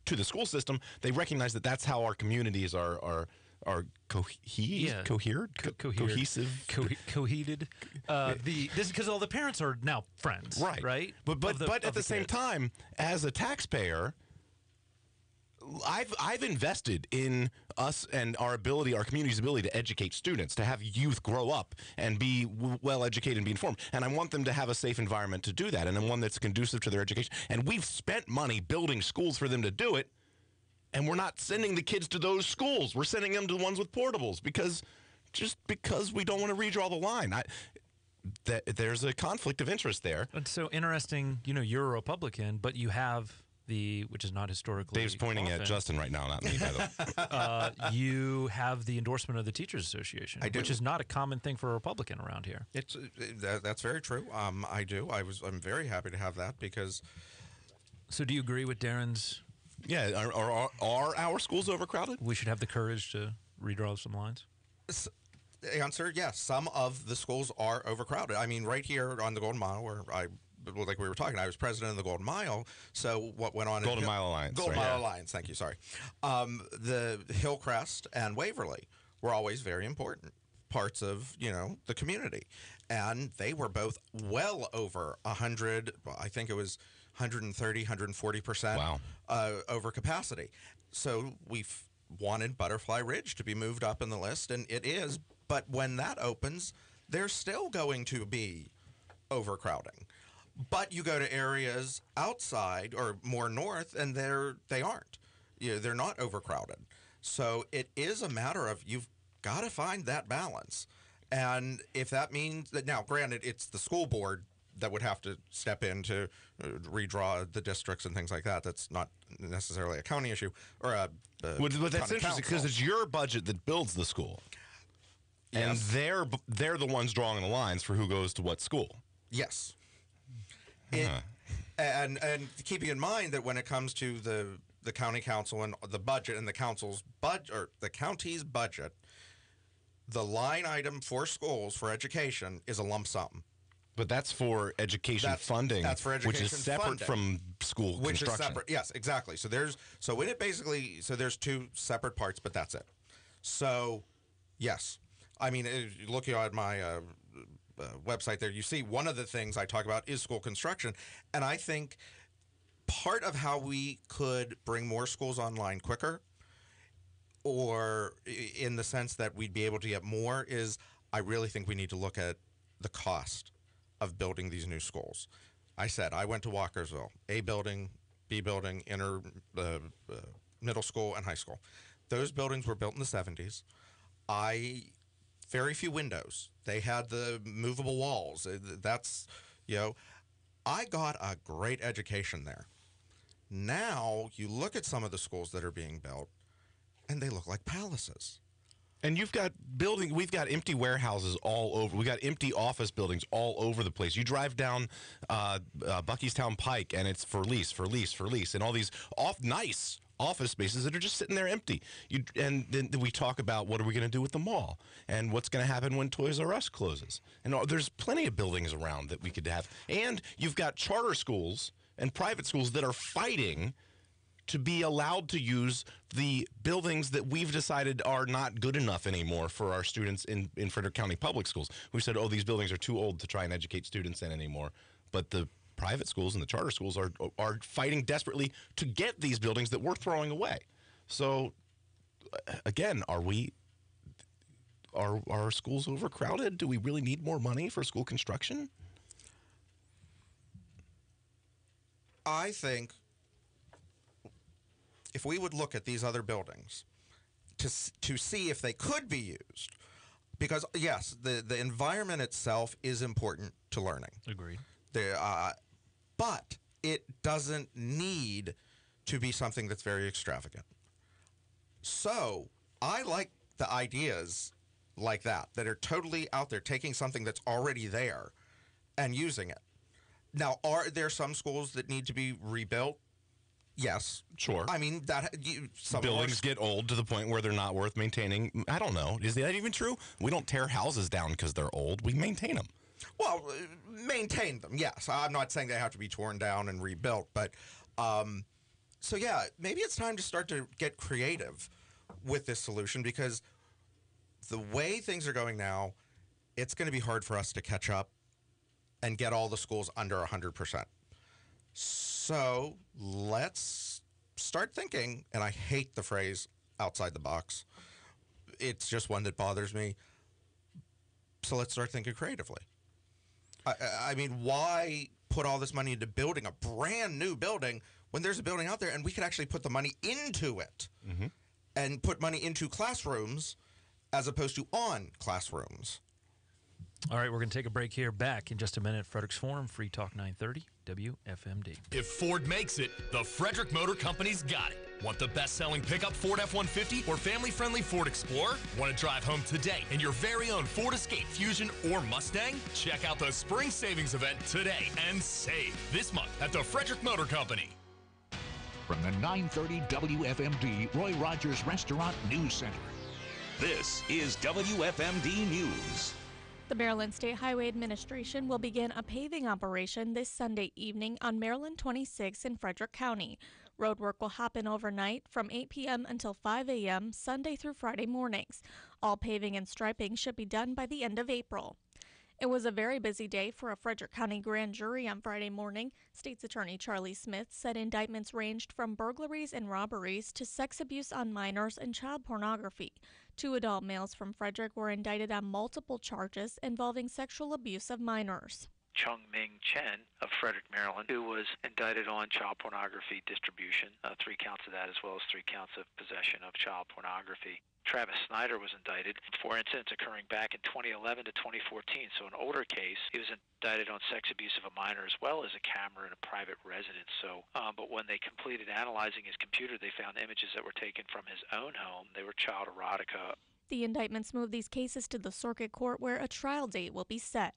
to the school system. They recognize that that's how our communities are cohesive. Coheted. This because all the parents are now friends, right? But at the same time, as a taxpayer, I've invested in us and our community's ability to educate students, to have youth grow up and be well educated and be informed. And I want them to have a safe environment to do that, and then one that's conducive to their education. And we've spent money building schools for them to do it. And we're not sending the kids to those schools. We're sending them to the ones with portables because we don't want to redraw the line. There's a conflict of interest there. It's so interesting. You know, you're a Republican, but you have which is not historically. Dave's pointing at Justin right now, not me, by the way. You have the endorsement of the Teachers Association, which is not a common thing for a Republican around here. That's very true. I do. I'm very happy to have that because. So, do you agree with Darren's? Yeah, are our schools overcrowded? We should have the courage to redraw some lines. The answer, yes. Some of the schools are overcrowded. I mean, right here on the Golden Mile, where like we were talking, I was president of the Golden Mile. So what went on? Golden Mile Alliance. Golden Mile Alliance. Thank you. Sorry. The Hillcrest and Waverly were always very important parts of the community, and they were both well over 100. I think it was 130, 140% over capacity. So we've wanted Butterfly Ridge to be moved up in the list, and it is. But when that opens, there's still going to be overcrowding. But you go to areas outside or more north, and they aren't. They're not overcrowded. So it is a matter of you've got to find that balance. And if that means that, now, granted, it's the school board that would have to step in to redraw the districts and things like that. That's not necessarily a county issue or a but that's interesting because it's your budget that builds the school. Yes. And they're the ones drawing the lines for who goes to what school. Yes. And keeping in mind that when it comes to the county council and the budget and the council's budget or the county's budget, the line item for schools for education is a lump sum. But that's for education funding, that's for education which is separate from school construction. Is separate. Yes, exactly. So there's two separate parts, but that's it. So, yes. I mean, looking at my website there, you see one of the things I talk about is school construction. And I think part of how we could bring more schools online quicker, or in the sense that we'd be able to get more, is I really think we need to look at the cost of building these new schools. I said I went to Walkersville, A building, B building, middle school and high school. Those buildings were built in the 70s. Very few windows. They had the movable walls. That's, I got a great education there. Now you look at some of the schools that are being built, and they look like palaces. And we've got empty warehouses all over. We got empty office buildings all over the place. You drive down Buckystown Pike, and it's for lease, and all these nice office spaces that are just sitting there empty. And then we talk about what are we going to do with the mall, and what's going to happen when Toys R Us closes. And there's plenty of buildings around that we could have. And you've got charter schools and private schools that are fighting to be allowed to use the buildings that we've decided are not good enough anymore for our students in Frederick County Public Schools. We said, these buildings are too old to try and educate students in anymore. But the private schools and the charter schools are fighting desperately to get these buildings that we're throwing away. So, again, are our schools overcrowded? Do we really need more money for school construction? I think if we would look at these other buildings to see if they could be used, because, yes, the environment itself is important to learning. Agreed. But it doesn't need to be something that's very extravagant. So I like the ideas like that are totally out there, taking something that's already there and using it. Now, are there some schools that need to be rebuilt? Yes. Sure. I mean, some buildings get old to the point where they're not worth maintaining. I don't know. Is that even true? We don't tear houses down because they're old. We maintain them. Well, maintain them, yes. I'm not saying they have to be torn down and rebuilt, but so yeah, maybe it's time to start to get creative with this solution, because the way things are going now, it's going to be hard for us to catch up and get all the schools under 100%. So let's start thinking, and I hate the phrase outside the box. It's just one that bothers me. So let's start thinking creatively. I mean, why put all this money into building a brand new building when there's a building out there and we could actually put the money into it and put money into classrooms as opposed to on classrooms? All right, we're going to take a break here. Back in just a minute. Frederick's Forum, Free Talk 930, WFMD. If Ford makes it, the Frederick Motor Company's got it. Want the best-selling pickup Ford F-150 or family-friendly Ford Explorer? Want to drive home today in your very own Ford Escape, Fusion, or Mustang? Check out the Spring Savings Event today and save this month at the Frederick Motor Company. From the 930 WFMD Roy Rogers Restaurant News Center, this is WFMD News. The Maryland State Highway Administration will begin a paving operation this Sunday evening on Maryland 26 in Frederick County. Roadwork will happen overnight from 8 p.m. until 5 a.m. Sunday through Friday mornings. All paving and striping should be done by the end of April. It was a very busy day for a Frederick County grand jury on Friday morning. State's Attorney Charlie Smith said indictments ranged from burglaries and robberies to sex abuse on minors and child pornography. 2 adult males from Frederick were indicted on multiple charges involving sexual abuse of minors. Chung Ming Chen of Frederick, Maryland, who was indicted on child pornography distribution, 3 counts of that, as well as 3 counts of possession of child pornography. Travis Snyder was indicted for incidents occurring back in 2011 to 2014. So an older case, he was indicted on sex abuse of a minor as well as a camera in a private residence. So, but when they completed analyzing his computer, they found images that were taken from his own home. They were child erotica. The indictments moved these cases to the circuit court where a trial date will be set.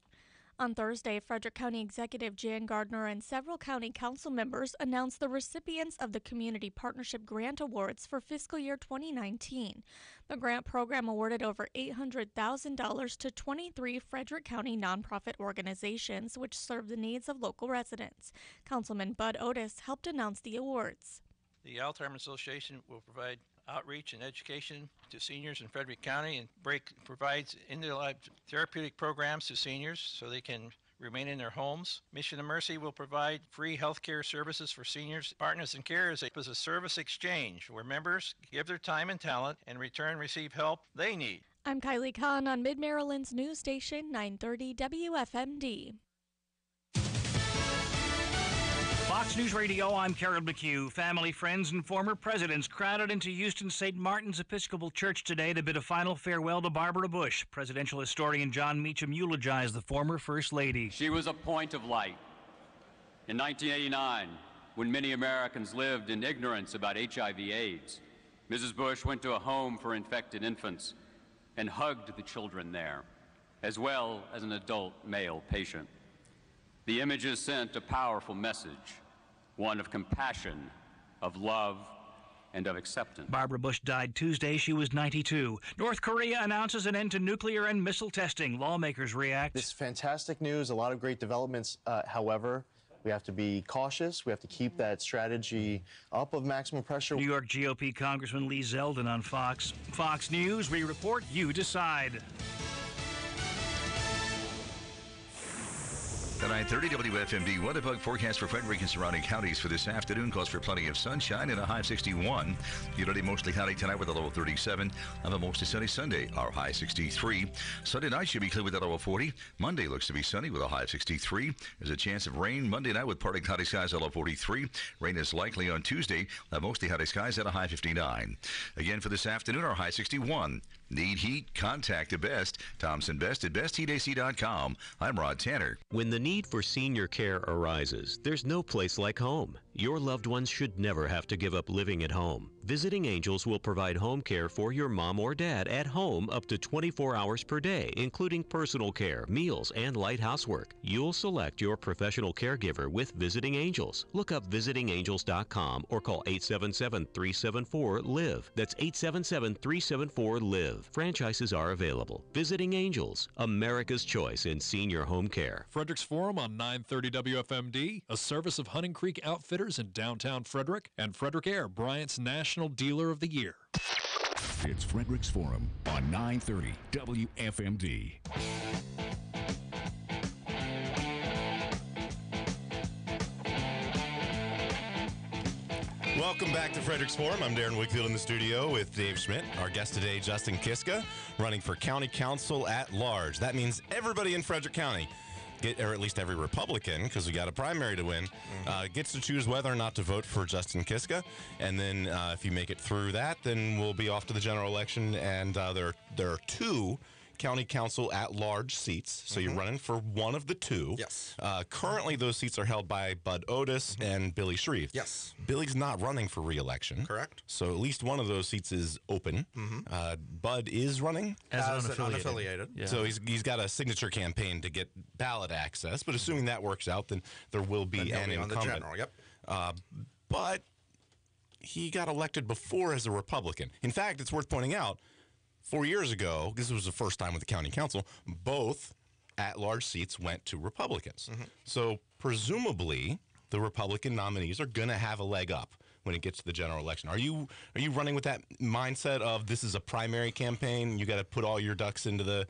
On Thursday, Frederick County Executive Jan Gardner and several county council members announced the recipients of the Community Partnership Grant Awards for fiscal year 2019. The grant program awarded over $800,000 to 23 Frederick County nonprofit organizations which serve the needs of local residents. Councilman Bud Otis helped announce the awards. The Alzheimer's Association will provide outreach and education to seniors in Frederick County and provides in-their-life therapeutic programs to seniors so they can remain in their homes. Mission of Mercy will provide free health care services for seniors. Partners in Care is a service exchange where members give their time and talent and in return receive help they need. I'm Kylie Kahn on Mid-Maryland's news station 930 WFMD. Fox News Radio, I'm Carol McHugh. Family, friends, and former presidents crowded into Houston St. Martin's Episcopal Church today to bid a final farewell to Barbara Bush. Presidential historian John Meacham eulogized the former First Lady. She was a point of light, In 1989, when many Americans lived in ignorance about HIV/AIDS, Mrs. Bush went to a home for infected infants and hugged the children there, as well as an adult male patient. The images sent a powerful message, one of compassion, of love, and of acceptance. Barbara Bush died Tuesday. She was 92. North Korea announces an end to nuclear and missile testing. Lawmakers react. This is fantastic news, a lot of great developments. However, we have to be cautious. We have to keep that strategy up of maximum pressure. New York GOP Congressman Lee Zeldin on Fox. Fox News, we report, you decide. The 9:30 WFMD weather bug forecast for Frederick and surrounding counties for this afternoon calls for plenty of sunshine and a high of 61. Humidity mostly cloudy tonight with a low of 37. On a mostly sunny Sunday, our high 63. Sunday night should be clear with a low of 40. Monday looks to be sunny with a high of 63. There's a chance of rain Monday night with partly cloudy skies at a low of 43. Rain is likely on Tuesday. Mostly cloudy skies at a high 59. Again for this afternoon, our high 61. Need heat? Contact Best. Thompson Best at bestheatac.com. I'm Rod Tanner. When the need for senior care arises, there's no place like home. Your loved ones should never have to give up living at home. Visiting Angels will provide home care for your mom or dad at home up to 24 hours per day, including personal care, meals, and light housework. You'll select your professional caregiver with Visiting Angels. Look up visitingangels.com or call 877-374-LIVE. That's 877-374-LIVE. Franchises are available. Visiting Angels, America's choice in senior home care. Frederick's Forum on 930 WFMD, a service of Hunting Creek Outfitters in downtown Frederick, and Frederick Air, Bryant's National Dealer of the Year. It's Frederick's Forum on 930 WFMD. Welcome back to Frederick's Forum. I'm Darren Wickfield in the studio with Dave Schmidt. Our guest today, Justin Kiska, running for County Council at Large. That means everybody in Frederick County, or at least every Republican, because we got a primary to win, gets to choose whether or not to vote for Justin Kiska. And then if you make it through that, then we'll be off to the general election. And there are two County Council at-large seats, so you're running for one of the two. Yes. Currently, those seats are held by Bud Otis and Billy Shreve. Yes. Billy's not running for re-election. Correct. So at least one of those seats is open. Bud is running. As unaffiliated. Yeah. So he's got a signature campaign to get ballot access, but assuming that works out, then there will be an incumbent. On the general, yep. But he got elected before as a Republican. In fact, it's worth pointing out, 4 years ago, this was the first time with the county council, both at-large seats went to Republicans. So presumably, the Republican nominees are going to have a leg up when it gets to the general election. Are you running with that mindset of this is a primary campaign, you got to put all your ducks into the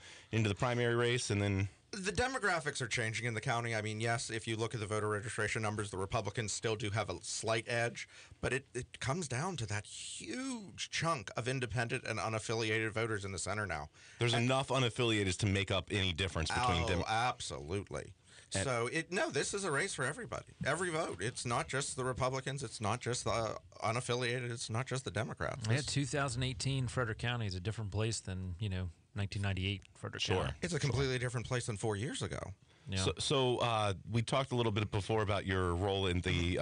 primary race, and then? The demographics are changing in the county. I mean, yes, if you look at the voter registration numbers, the Republicans still do have a slight edge, but it comes down to that huge chunk of independent and unaffiliated voters in the center now. There's enough unaffiliated to make up any difference between them. Absolutely. This is a race for everybody. Every vote. It's not just the Republicans. It's not just the unaffiliated. It's not just the Democrats. Yeah, 2018 Frederick County is a different place than, 1998 Frederick County. It's a completely different place than 4 years ago. Yeah. So we talked a little bit before about your role in the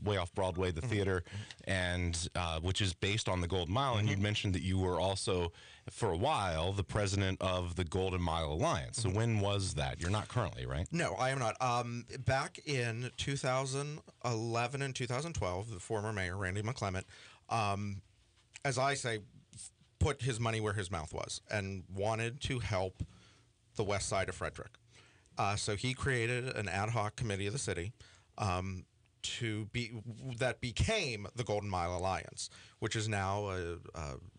Way Off Broadway, the theater, and which is based on the Golden Mile. And you mentioned that you were also, for a while, the president of the Golden Mile Alliance. So when was that? You're not currently, right? No, I am not. Back in 2011 and 2012, the former mayor, Randy McClement, as I say, put his money where his mouth was and wanted to help the west side of Frederick. So he created an ad hoc committee of the city that became the Golden Mile Alliance, which is now an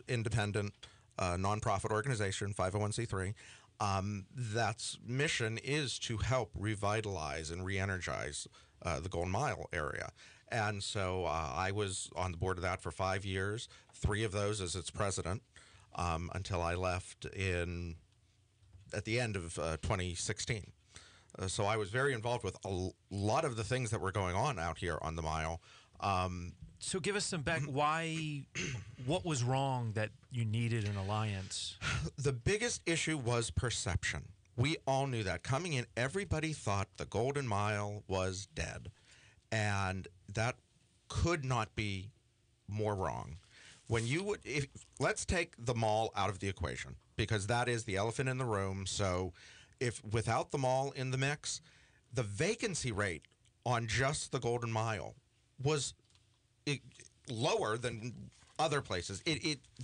independent nonprofit organization, 501c3. That's mission is to help revitalize and re-energize the Golden Mile area. And so I was on the board of that for 5 years, 3 of those as its president, until I left at the end of 2016. So I was very involved with a lot of the things that were going on out here on the mile. So give us some back. What was wrong that you needed an alliance? The biggest issue was perception. We all knew that. Coming in, everybody thought the Golden Mile was dead. And that could not be more wrong. When you would, let's take the mall out of the equation, because that is the elephant in the room. So if without the mall in the mix, the vacancy rate on just the Golden Mile was lower than other places.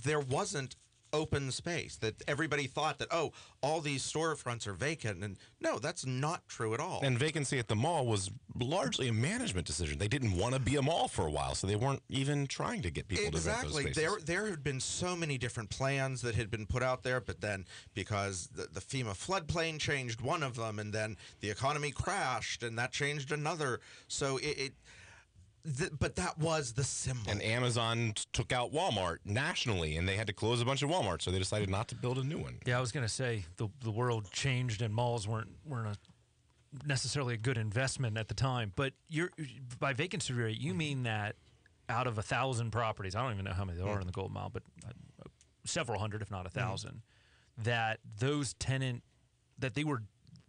There wasn't open space, that everybody thought that, oh, all these storefronts are vacant. And no, that's not true at all. And vacancy at the mall was largely a management decision. They didn't want to be a mall for a while, so they weren't even trying to get people to rent those spaces. There had been so many different plans that had been put out there, but then because the FEMA floodplain changed one of them, and then the economy crashed, and that changed another. So but that was the symbol. And Amazon took out Walmart nationally, and they had to close a bunch of Walmarts, so they decided not to build a new one. Yeah, I was going to say the world changed, and malls weren't necessarily a good investment at the time. But by vacancy rate, you mean that out of 1,000 properties, I don't even know how many there are in the Golden Mile, but several hundred, if not 1,000, that those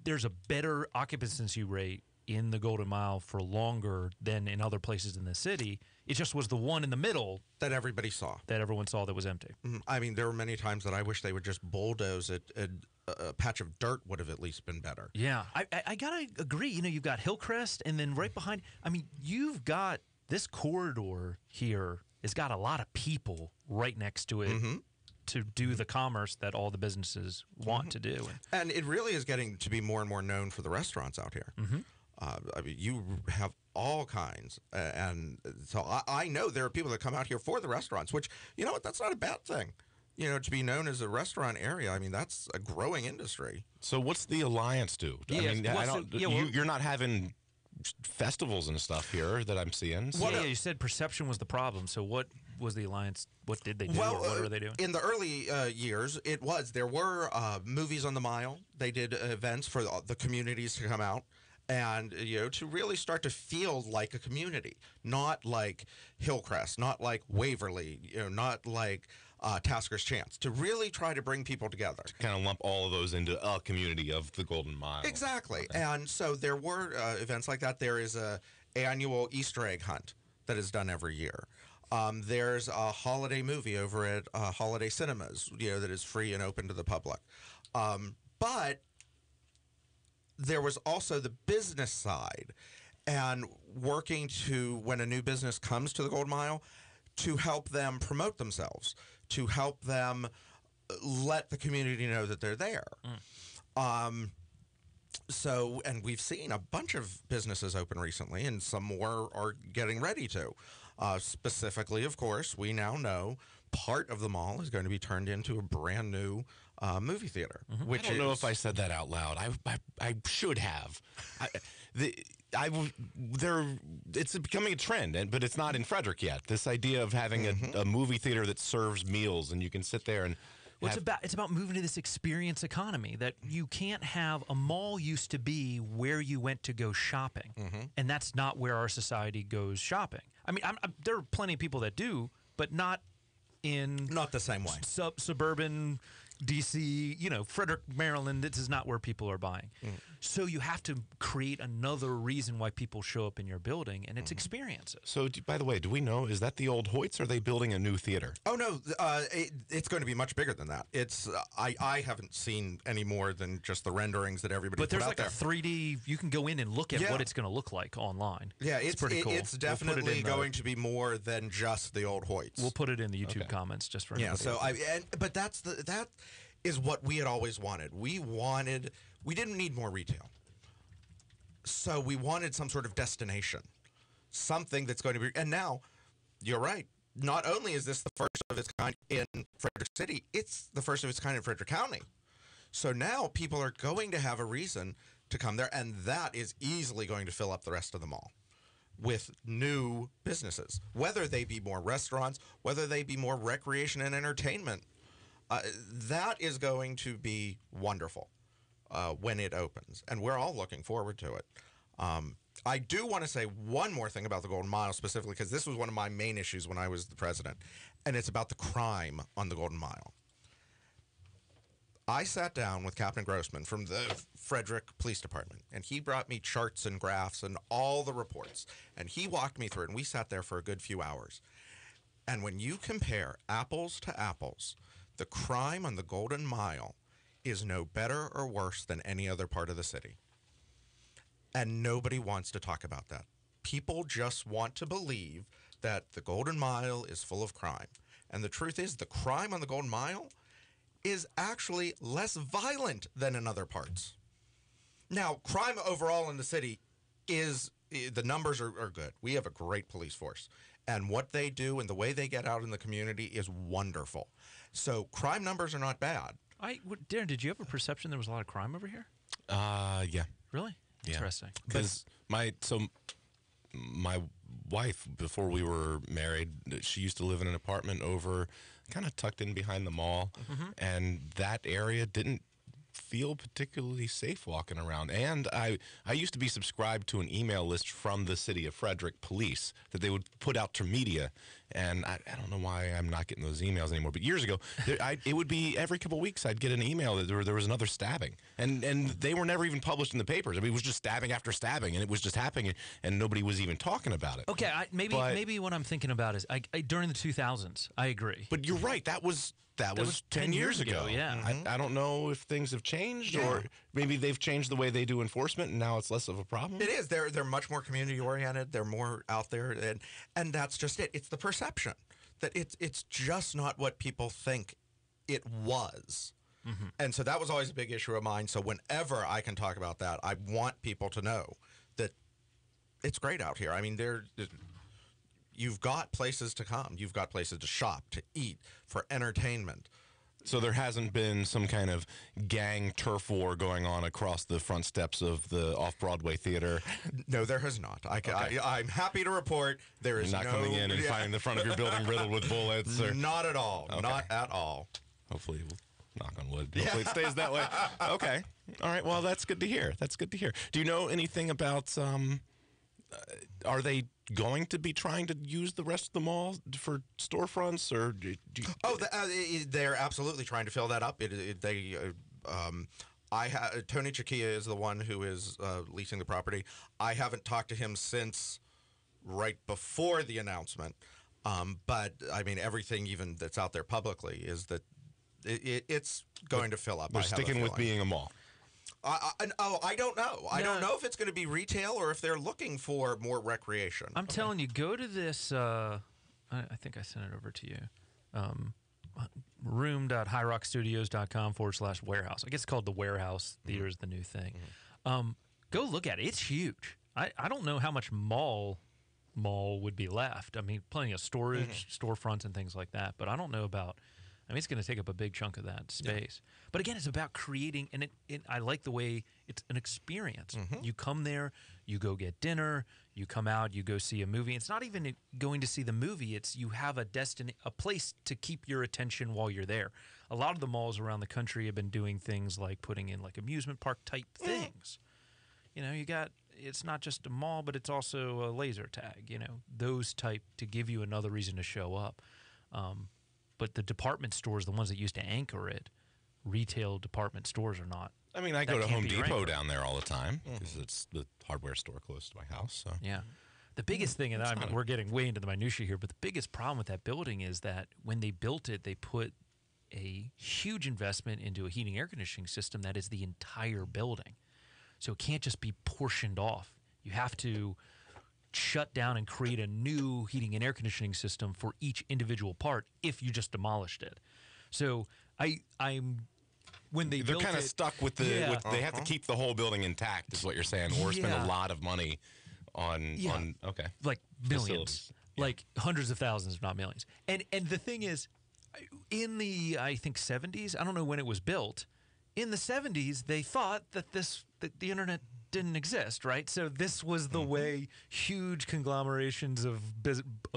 there's a better occupancy rate in the Golden Mile for longer than in other places in the city. It just was the one in the middle that everybody saw, that everyone saw, that was empty. I mean, there were many times that I wish they would just bulldoze it. A patch of dirt would have at least been better. Yeah, I gotta agree. You've got Hillcrest, and then right behind, you've got this corridor here has got a lot of people right next to it. To do the commerce that all the businesses want to do. And it really is getting to be more and more known for the restaurants out here. You have all kinds. And so I know there are people that come out here for the restaurants, which, you know what, that's not a bad thing. To be known as a restaurant area, I mean, that's a growing industry. So what's the Alliance do? You're not having festivals and stuff here that I'm seeing. So. You said perception was the problem. So what was the Alliance? What did they do? Or what are they doing? In the early years, there were movies on the mile. They did events for the communities to come out and to really start to feel like a community, not like Hillcrest, not like Waverly, not like Tasker's Chance, to really try to bring people together. To kind of lump all of those into a community of the Golden Mile. Exactly. Okay. And so there were events like that. There is a annual Easter egg hunt that is done every year. There's a holiday movie over at Holiday Cinemas, that is free and open to the public. But there was also the business side, and working when a new business comes to the Golden Mile, to help them promote themselves, to help them let the community know that they're there. And we've seen a bunch of businesses open recently, and some more are getting ready to. Specifically, of course, we now know part of the mall is going to be turned into a brand new movie theater. I don't know if I said that out loud. I should have. It's becoming a trend, but it's not in Frederick yet. This idea of having a movie theater that serves meals, and you can sit there and. It's about moving to this experience economy that you can't have. A mall used to be where you went to go shopping, and that's not where our society goes shopping. I mean, there are plenty of people that do, but not the same way. Suburban D.C., Frederick, Maryland, this is not where people are buying. So you have to create another reason why people show up in your building, and it's experiences. So, by the way, do we know, is that the old Hoyts, or are they building a new theater? Oh, no, it's going to be much bigger than that. It's I haven't seen any more than just the renderings that everybody put out there. But there's like a 3D, you can go in and look at what it's going to look like online. Yeah, it's pretty cool. It's definitely going to be more than just the old Hoyts. We'll put it in the YouTube comments just for everybody. Yeah, but that is what we had always wanted. We didn't need more retail. So we wanted some sort of destination, something that's going to be, and now, you're right, not only is this the first of its kind in Frederick City, it's the first of its kind in Frederick County. So now people are going to have a reason to come there, and that is easily going to fill up the rest of the mall with new businesses, whether they be more restaurants, whether they be more recreation and entertainment. That is going to be wonderful when it opens, and we're all looking forward to it. I do want to say one more thing about the Golden Mile specifically, because this was one of my main issues when I was the president, and it's about the crime on the Golden Mile. I sat down with Captain Grossman from the Frederick Police Department, and he brought me charts and graphs and all the reports, and he walked me through it, and we sat there for a good few hours. And when you compare apples to apples, the crime on the Golden Mile is no better or worse than any other part of the city. And nobody wants to talk about that. People just want to believe that the Golden Mile is full of crime. And the truth is, the crime on the Golden Mile is actually less violent than in other parts. Now, crime overall in the city the numbers are good. We have a great police force. And what they do and the way they get out in the community is wonderful. So crime numbers are not bad. Darren, did you have a perception there was a lot of crime over here? Yeah. Really? Interesting. Because my wife, before we were married, she used to live in an apartment over, kind of tucked in behind the mall, and that area didn't feel particularly safe walking around. And I used to be subscribed to an email list from the city of Frederick Police that they would put out to media. And I don't know why I'm not getting those emails anymore. But years ago, it would be every couple of weeks I'd get an email that there was another stabbing. And they were never even published in the papers. I mean, it was just stabbing after stabbing, and it was just happening, and nobody was even talking about it. Okay, maybe what I'm thinking about is during the 2000s, I agree. But you're right. That was 10 years ago. Yeah. I don't know if things have changed, or maybe they've changed the way they do enforcement, and now it's less of a problem. It is. They're much more community oriented. They're more out there, and that's just it. It's the perception that it's just not what people think it was. And so that was always a big issue of mine. So whenever I can talk about that, I want people to know that it's great out here. I mean, you've got places to come. You've got places to shop, to eat, for entertainment. So there hasn't been some kind of gang turf war going on across the front steps of the off-Broadway theater? No, there has not. I'm happy to report there is You're not coming in and finding the front of your building riddled with bullets? Or? Not at all. Okay. Not at all. Hopefully, we'll knock on wood. Hopefully it stays that way. Okay. All right. Well, that's good to hear. Do you know anything about... are they going to be trying to use the rest of the mall for storefronts, or they're absolutely trying to fill that up. Tony Chiquilla is the one who is leasing the property. I haven't talked to him since right before the announcement, but I mean everything even that's out there publicly is that it's going to fill up. They're sticking with being a mall. I don't know. I don't know if it's going to be retail or if they're looking for more recreation. I'm telling you, go to this. I think I sent it over to you. room.highrockstudios.com/warehouse. I guess it's called the Warehouse Theater is the new thing. Go look at it. It's huge. I don't know how much mall would be left. I mean, plenty of storage, storefronts, and things like that. But I don't know about. I mean, it's going to take up a big chunk of that space. Yeah. But again, it's about creating, and I like the way it's an experience. You come there, you go get dinner, you come out, you go see a movie. It's not even going to see the movie. It's you have a place to keep your attention while you're there. A lot of the malls around the country have been doing things like putting in like amusement park type things. You know, it's not just a mall, but it's also a laser tag, you know, those type to give you another reason to show up. But the department stores, the ones that used to anchor it, retail department stores are not. I mean, I go to Home Depot down there all the time because it's the hardware store close to my house. So yeah, the biggest thing, and we're getting way into the minutia here, but the biggest problem with that building is that when they built it, they put a huge investment into a heating air conditioning system that is the entire building. So it can't just be portioned off. You have to shut down and create a new heating and air conditioning system for each individual part if you just demolished it. So when they're kind of stuck with they have to keep the whole building intact is what you're saying, or spend a lot of money on like millions, like hundreds of thousands, if not millions. And the thing is, in the I think 70s, I don't know when it was built. In the 70s, they thought that the internet didn't exist, right? So this was the way huge conglomerations of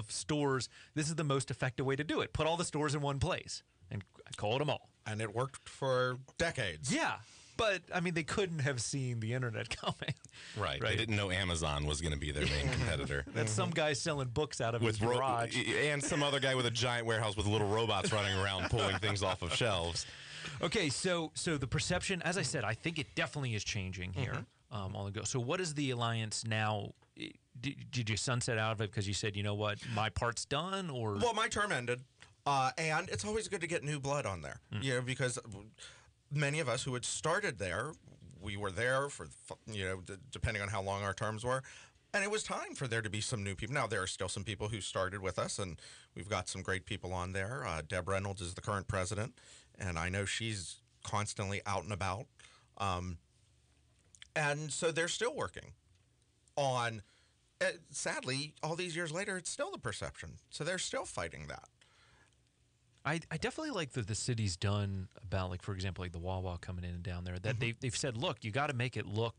stores. This is the most effective way to do it. Put all the stores in one place and call it a mall. And it worked for decades. Yeah, but I mean, they couldn't have seen the internet coming. Right. They didn't know Amazon was going to be their main competitor. That's some guy selling books out of his garage, and some other guy with a giant warehouse with little robots running around pulling things off of shelves. Okay, so the perception, as I said, I think it definitely is changing here on the go. So what is the alliance now? Did you sunset out of it because you said, you know what, my part's done? Or Well, my term ended, and it's always good to get new blood on there, because many of us who had started there, we were there for, depending on how long our terms were, and it was time for there to be some new people. Now, there are still some people who started with us, and we've got some great people on there. Deb Reynolds is the current president, and I know she's constantly out and about. And so they're still working on, sadly, all these years later, it's still the perception. So they're still fighting that. I definitely like that the city's done about, like, for example, like the Wawa coming in and down there, that they've said, look, you got to make it look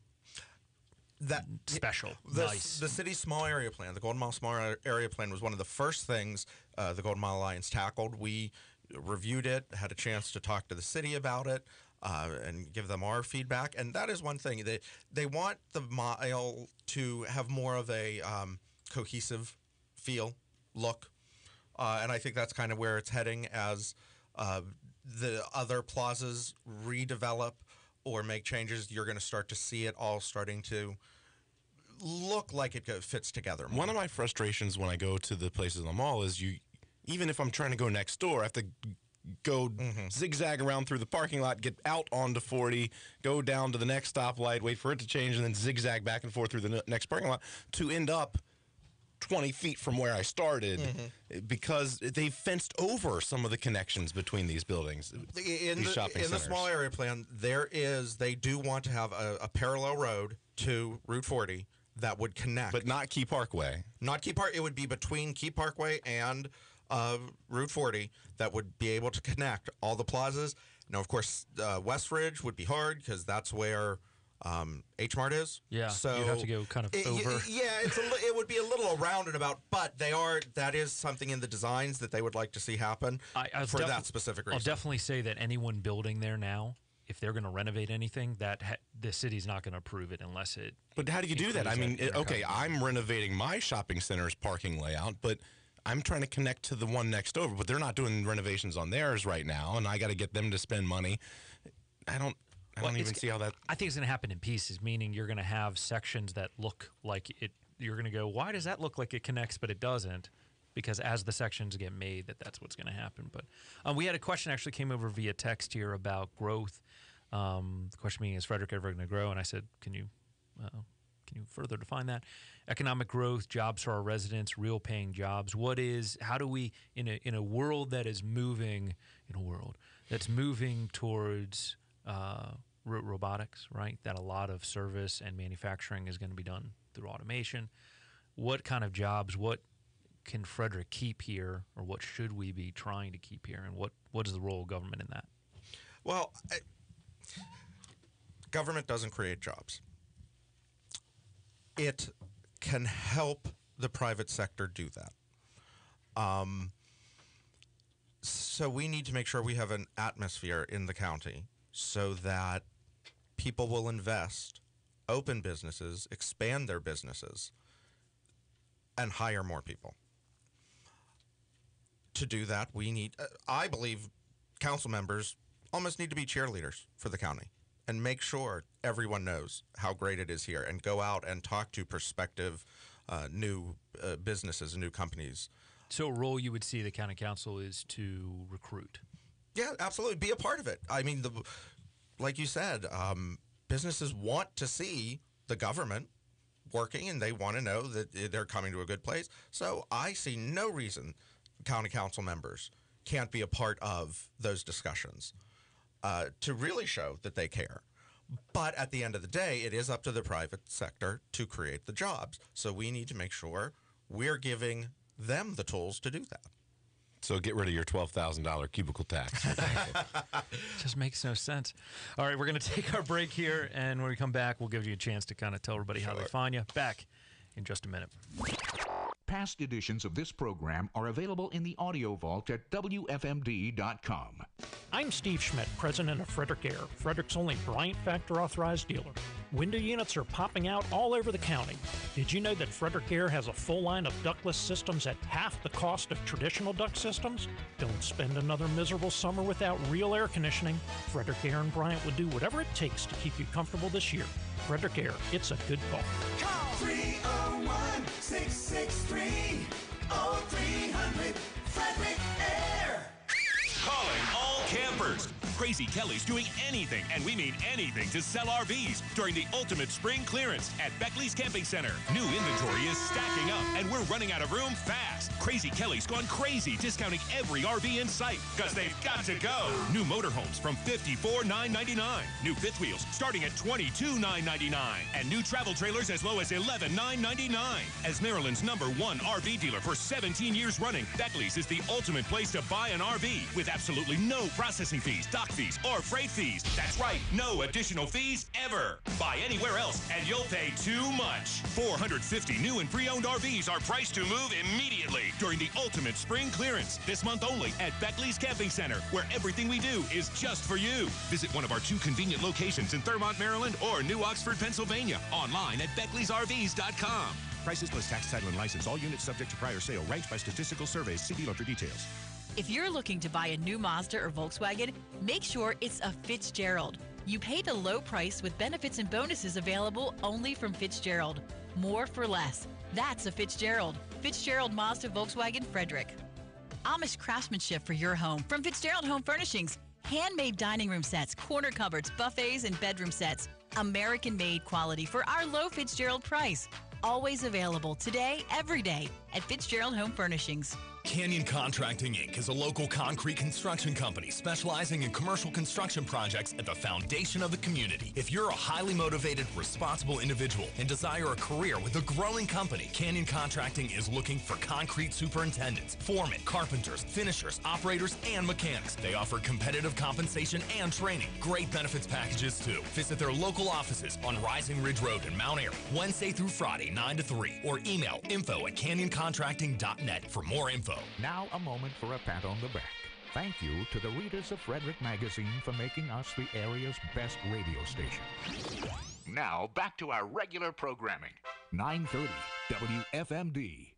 special, nice. The city's small area plan, the Golden Mile Small Area Plan, was one of the first things the Golden Mile Alliance tackled. We reviewed it, had a chance to talk to the city about it, and give them our feedback. And that is one thing. They want the mile to have more of a cohesive feel, look. And I think that's kind of where it's heading as the other plazas redevelop or make changes. You're going to start to see it all starting to look like it fits together more. One of my frustrations when I go to the places in the mall is even if I'm trying to go next door, I have to go zigzag around through the parking lot, get out onto 40, go down to the next stoplight, wait for it to change, and then zigzag back and forth through the next parking lot to end up 20 feet from where I started because they've fenced over some of the connections between these buildings, these shopping centers. In the small area plan, they do want to have a parallel road to Route 40 that would connect. But not Key Parkway. Not Key Park. It would be between Key Parkway and Route 40 that would be able to connect all the plazas. Now, of course, West Ridge would be hard because that's where H Mart is. Yeah, so you'd have to go kind of over. It would be a little around and about, but that is something in the designs that they would like to see happen for that specific reason. I'll definitely say that anyone building there now, if they're going to renovate anything, the city's not going to approve it unless it. But how do you do that? I mean, okay, I'm renovating my shopping center's parking layout, but I'm trying to connect to the one next over, but they're not doing renovations on theirs right now, and I got to get them to spend money. I don't even see how that. I think it's going to happen in pieces, meaning you're going to have sections that look like it. You're going to go, why does that look like it connects, but it doesn't? Because as the sections get made, that's what's going to happen. But we had a question actually came over via text here about growth. The question being, is Frederick ever going to grow? And I said, can you further define that? Economic growth, jobs for our residents, real paying jobs. How do we, in a world that is moving, towards robotics, right? That a lot of service and manufacturing is going to be done through automation. What kind of jobs, what can Frederick keep here, or what should we be trying to keep here, and what is the role of government in that? Well, government doesn't create jobs. It can help the private sector do that. So we need to make sure we have an atmosphere in the county so that people will invest, open businesses, expand their businesses, and hire more people. To do that, we need, I believe, council members almost need to be cheerleaders for the county and make sure everyone knows how great it is here and go out and talk to prospective new businesses and new companies. So a role you would see the county council is to recruit? Yeah, absolutely. Be a part of it. I mean, like you said, businesses want to see the government working, and they want to know that they're coming to a good place. So I see no reason county council members can't be a part of those discussions to really show that they care. But at the end of the day, it is up to the private sector to create the jobs. So we need to make sure we're giving them the tools to do that. So get rid of your $12,000 cubicle tax. Just makes no sense. All right, we're going to take our break here, and when we come back, we'll give you a chance to kind of tell everybody how they find you. Back in just a minute. Past editions of this program are available in the audio vault at WFMD.com. I'm Steve Schmidt, president of Frederick Air, Frederick's only Bryant Factor authorized dealer. Window units are popping out all over the county. Did you know that Frederick Air has a full line of ductless systems at half the cost of traditional duct systems? Don't spend another miserable summer without real air conditioning. Frederick Air and Bryant will do whatever it takes to keep you comfortable this year. Frederick Air, it's a good call. Call 301-663-0300. Frederick Air. Calling all campers. Crazy Kelly's doing anything, and we mean anything, to sell RVs during the ultimate spring clearance at Beckley's Camping Center. New inventory is stacking up, and we're running out of room fast. Crazy Kelly's gone crazy, discounting every RV in sight, because they've got to go. New motorhomes from $54,999. New fifth wheels starting at $22,999. And new travel trailers as low as $11,999. As Maryland's #1 RV dealer for 17 years running, Beckley's is the ultimate place to buy an RV with absolutely no processing fees, dock fees, or freight fees. That's right, no additional fees ever. Buy anywhere else and you'll pay too much. 450 new and pre-owned RVs are priced to move immediately during the ultimate spring clearance. This month only at Beckley's Camping Center, where everything we do is just for you. Visit one of our 2 convenient locations in Thurmont, Maryland, or New Oxford, Pennsylvania. Online at Beckley'sRVs.com. Prices plus tax, title, and license. All units subject to prior sale. Ranked by statistical surveys. See dealer for details. If you're looking to buy a new Mazda or Volkswagen, make sure it's a Fitzgerald. You pay the low price with benefits and bonuses available only from Fitzgerald. More for less. That's a Fitzgerald. Fitzgerald Mazda Volkswagen Frederick. Amish craftsmanship for your home from Fitzgerald Home Furnishings. Handmade dining room sets, corner cupboards, buffets, and bedroom sets. American-made quality for our low Fitzgerald price. Always available today, every day at Fitzgerald Home Furnishings. Canyon Contracting, Inc. is a local concrete construction company specializing in commercial construction projects at the foundation of the community. If you're a highly motivated, responsible individual and desire a career with a growing company, Canyon Contracting is looking for concrete superintendents, foremen, carpenters, finishers, operators, and mechanics. They offer competitive compensation and training. Great benefits packages, too. Visit their local offices on Rising Ridge Road in Mount Airy, Wednesday through Friday, 9 to 3, or email info@canyoncontracting.net for more info. Now a moment for a pat on the back. Thank you to the readers of Frederick Magazine for making us the area's best radio station. Now back to our regular programming. 930 WFMD.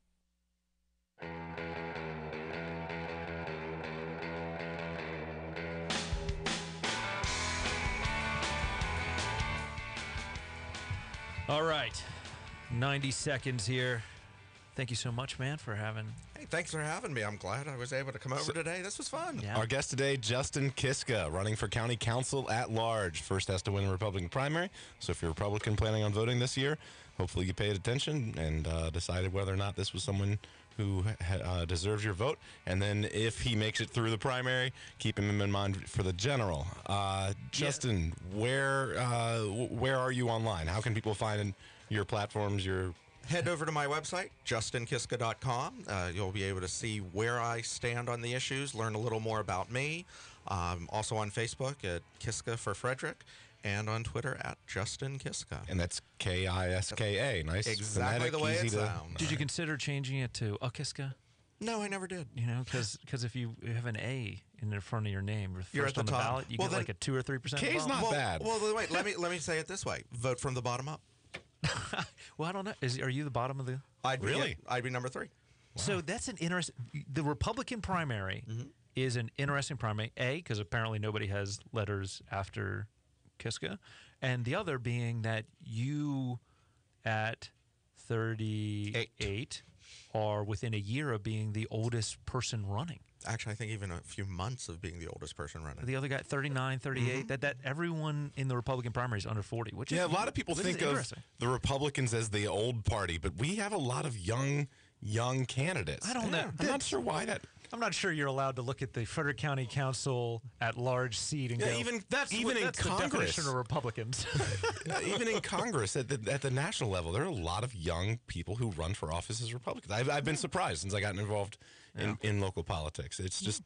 All right. 90 seconds here. Thank you so much, man, for having... Hey, thanks for having me. I'm glad I was able to come over today. This was fun. Yeah. Our guest today, Justin Kiska, running for county council at large. First has to win a Republican primary. So if you're a Republican planning on voting this year, hopefully you paid attention and decided whether or not this was someone who deserves your vote. And then if he makes it through the primary, keep him in mind for the general. Justin, where are you online? How can people find your platforms, Head over to my website, justinkiska.com. You'll be able to see where I stand on the issues, learn a little more about me. Also on Facebook at Kiska for Frederick, and on Twitter at Justin Kiska. And that's Kiska. Nice. Exactly the way it sounds. Did you consider changing it to Kiska? No, I never did. You know, because if you have an A in the front of your name, you're first at the on the top. ballot, you get like a 2 or 3%. K's not bad. Well, wait. Let me say it this way: vote from the bottom up. Well, I don't know. Are you the bottom of the? I'd be number 3. Wow. So that's an interesting. The Republican primary is an interesting primary. A, because apparently nobody has letters after Kiska, and the other being that you, at 38, are within a year of being the oldest person running. Actually, I think even a few months of being the oldest person running. The other guy, 39, 38, that everyone in the Republican primary is under 40. Which is, a lot of people think of the Republicans as the old party, but we have a lot of young candidates. I don't know. I'm not sure why that. I'm not sure you're allowed to look at the Frederick County Council at large seat and go, that's in the Congress. definition of Republicans. Even in Congress, at the national level, there are a lot of young people who run for office as Republicans. I've been surprised since I got involved in local politics. It's just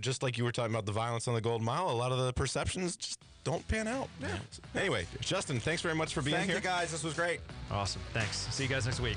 just like you were talking about the violence on the Golden Mile, a lot of the perceptions just don't pan out. Yeah. Anyway, Justin, thanks very much for being here. Thank you, guys. This was great. Awesome. Thanks. See you guys next week.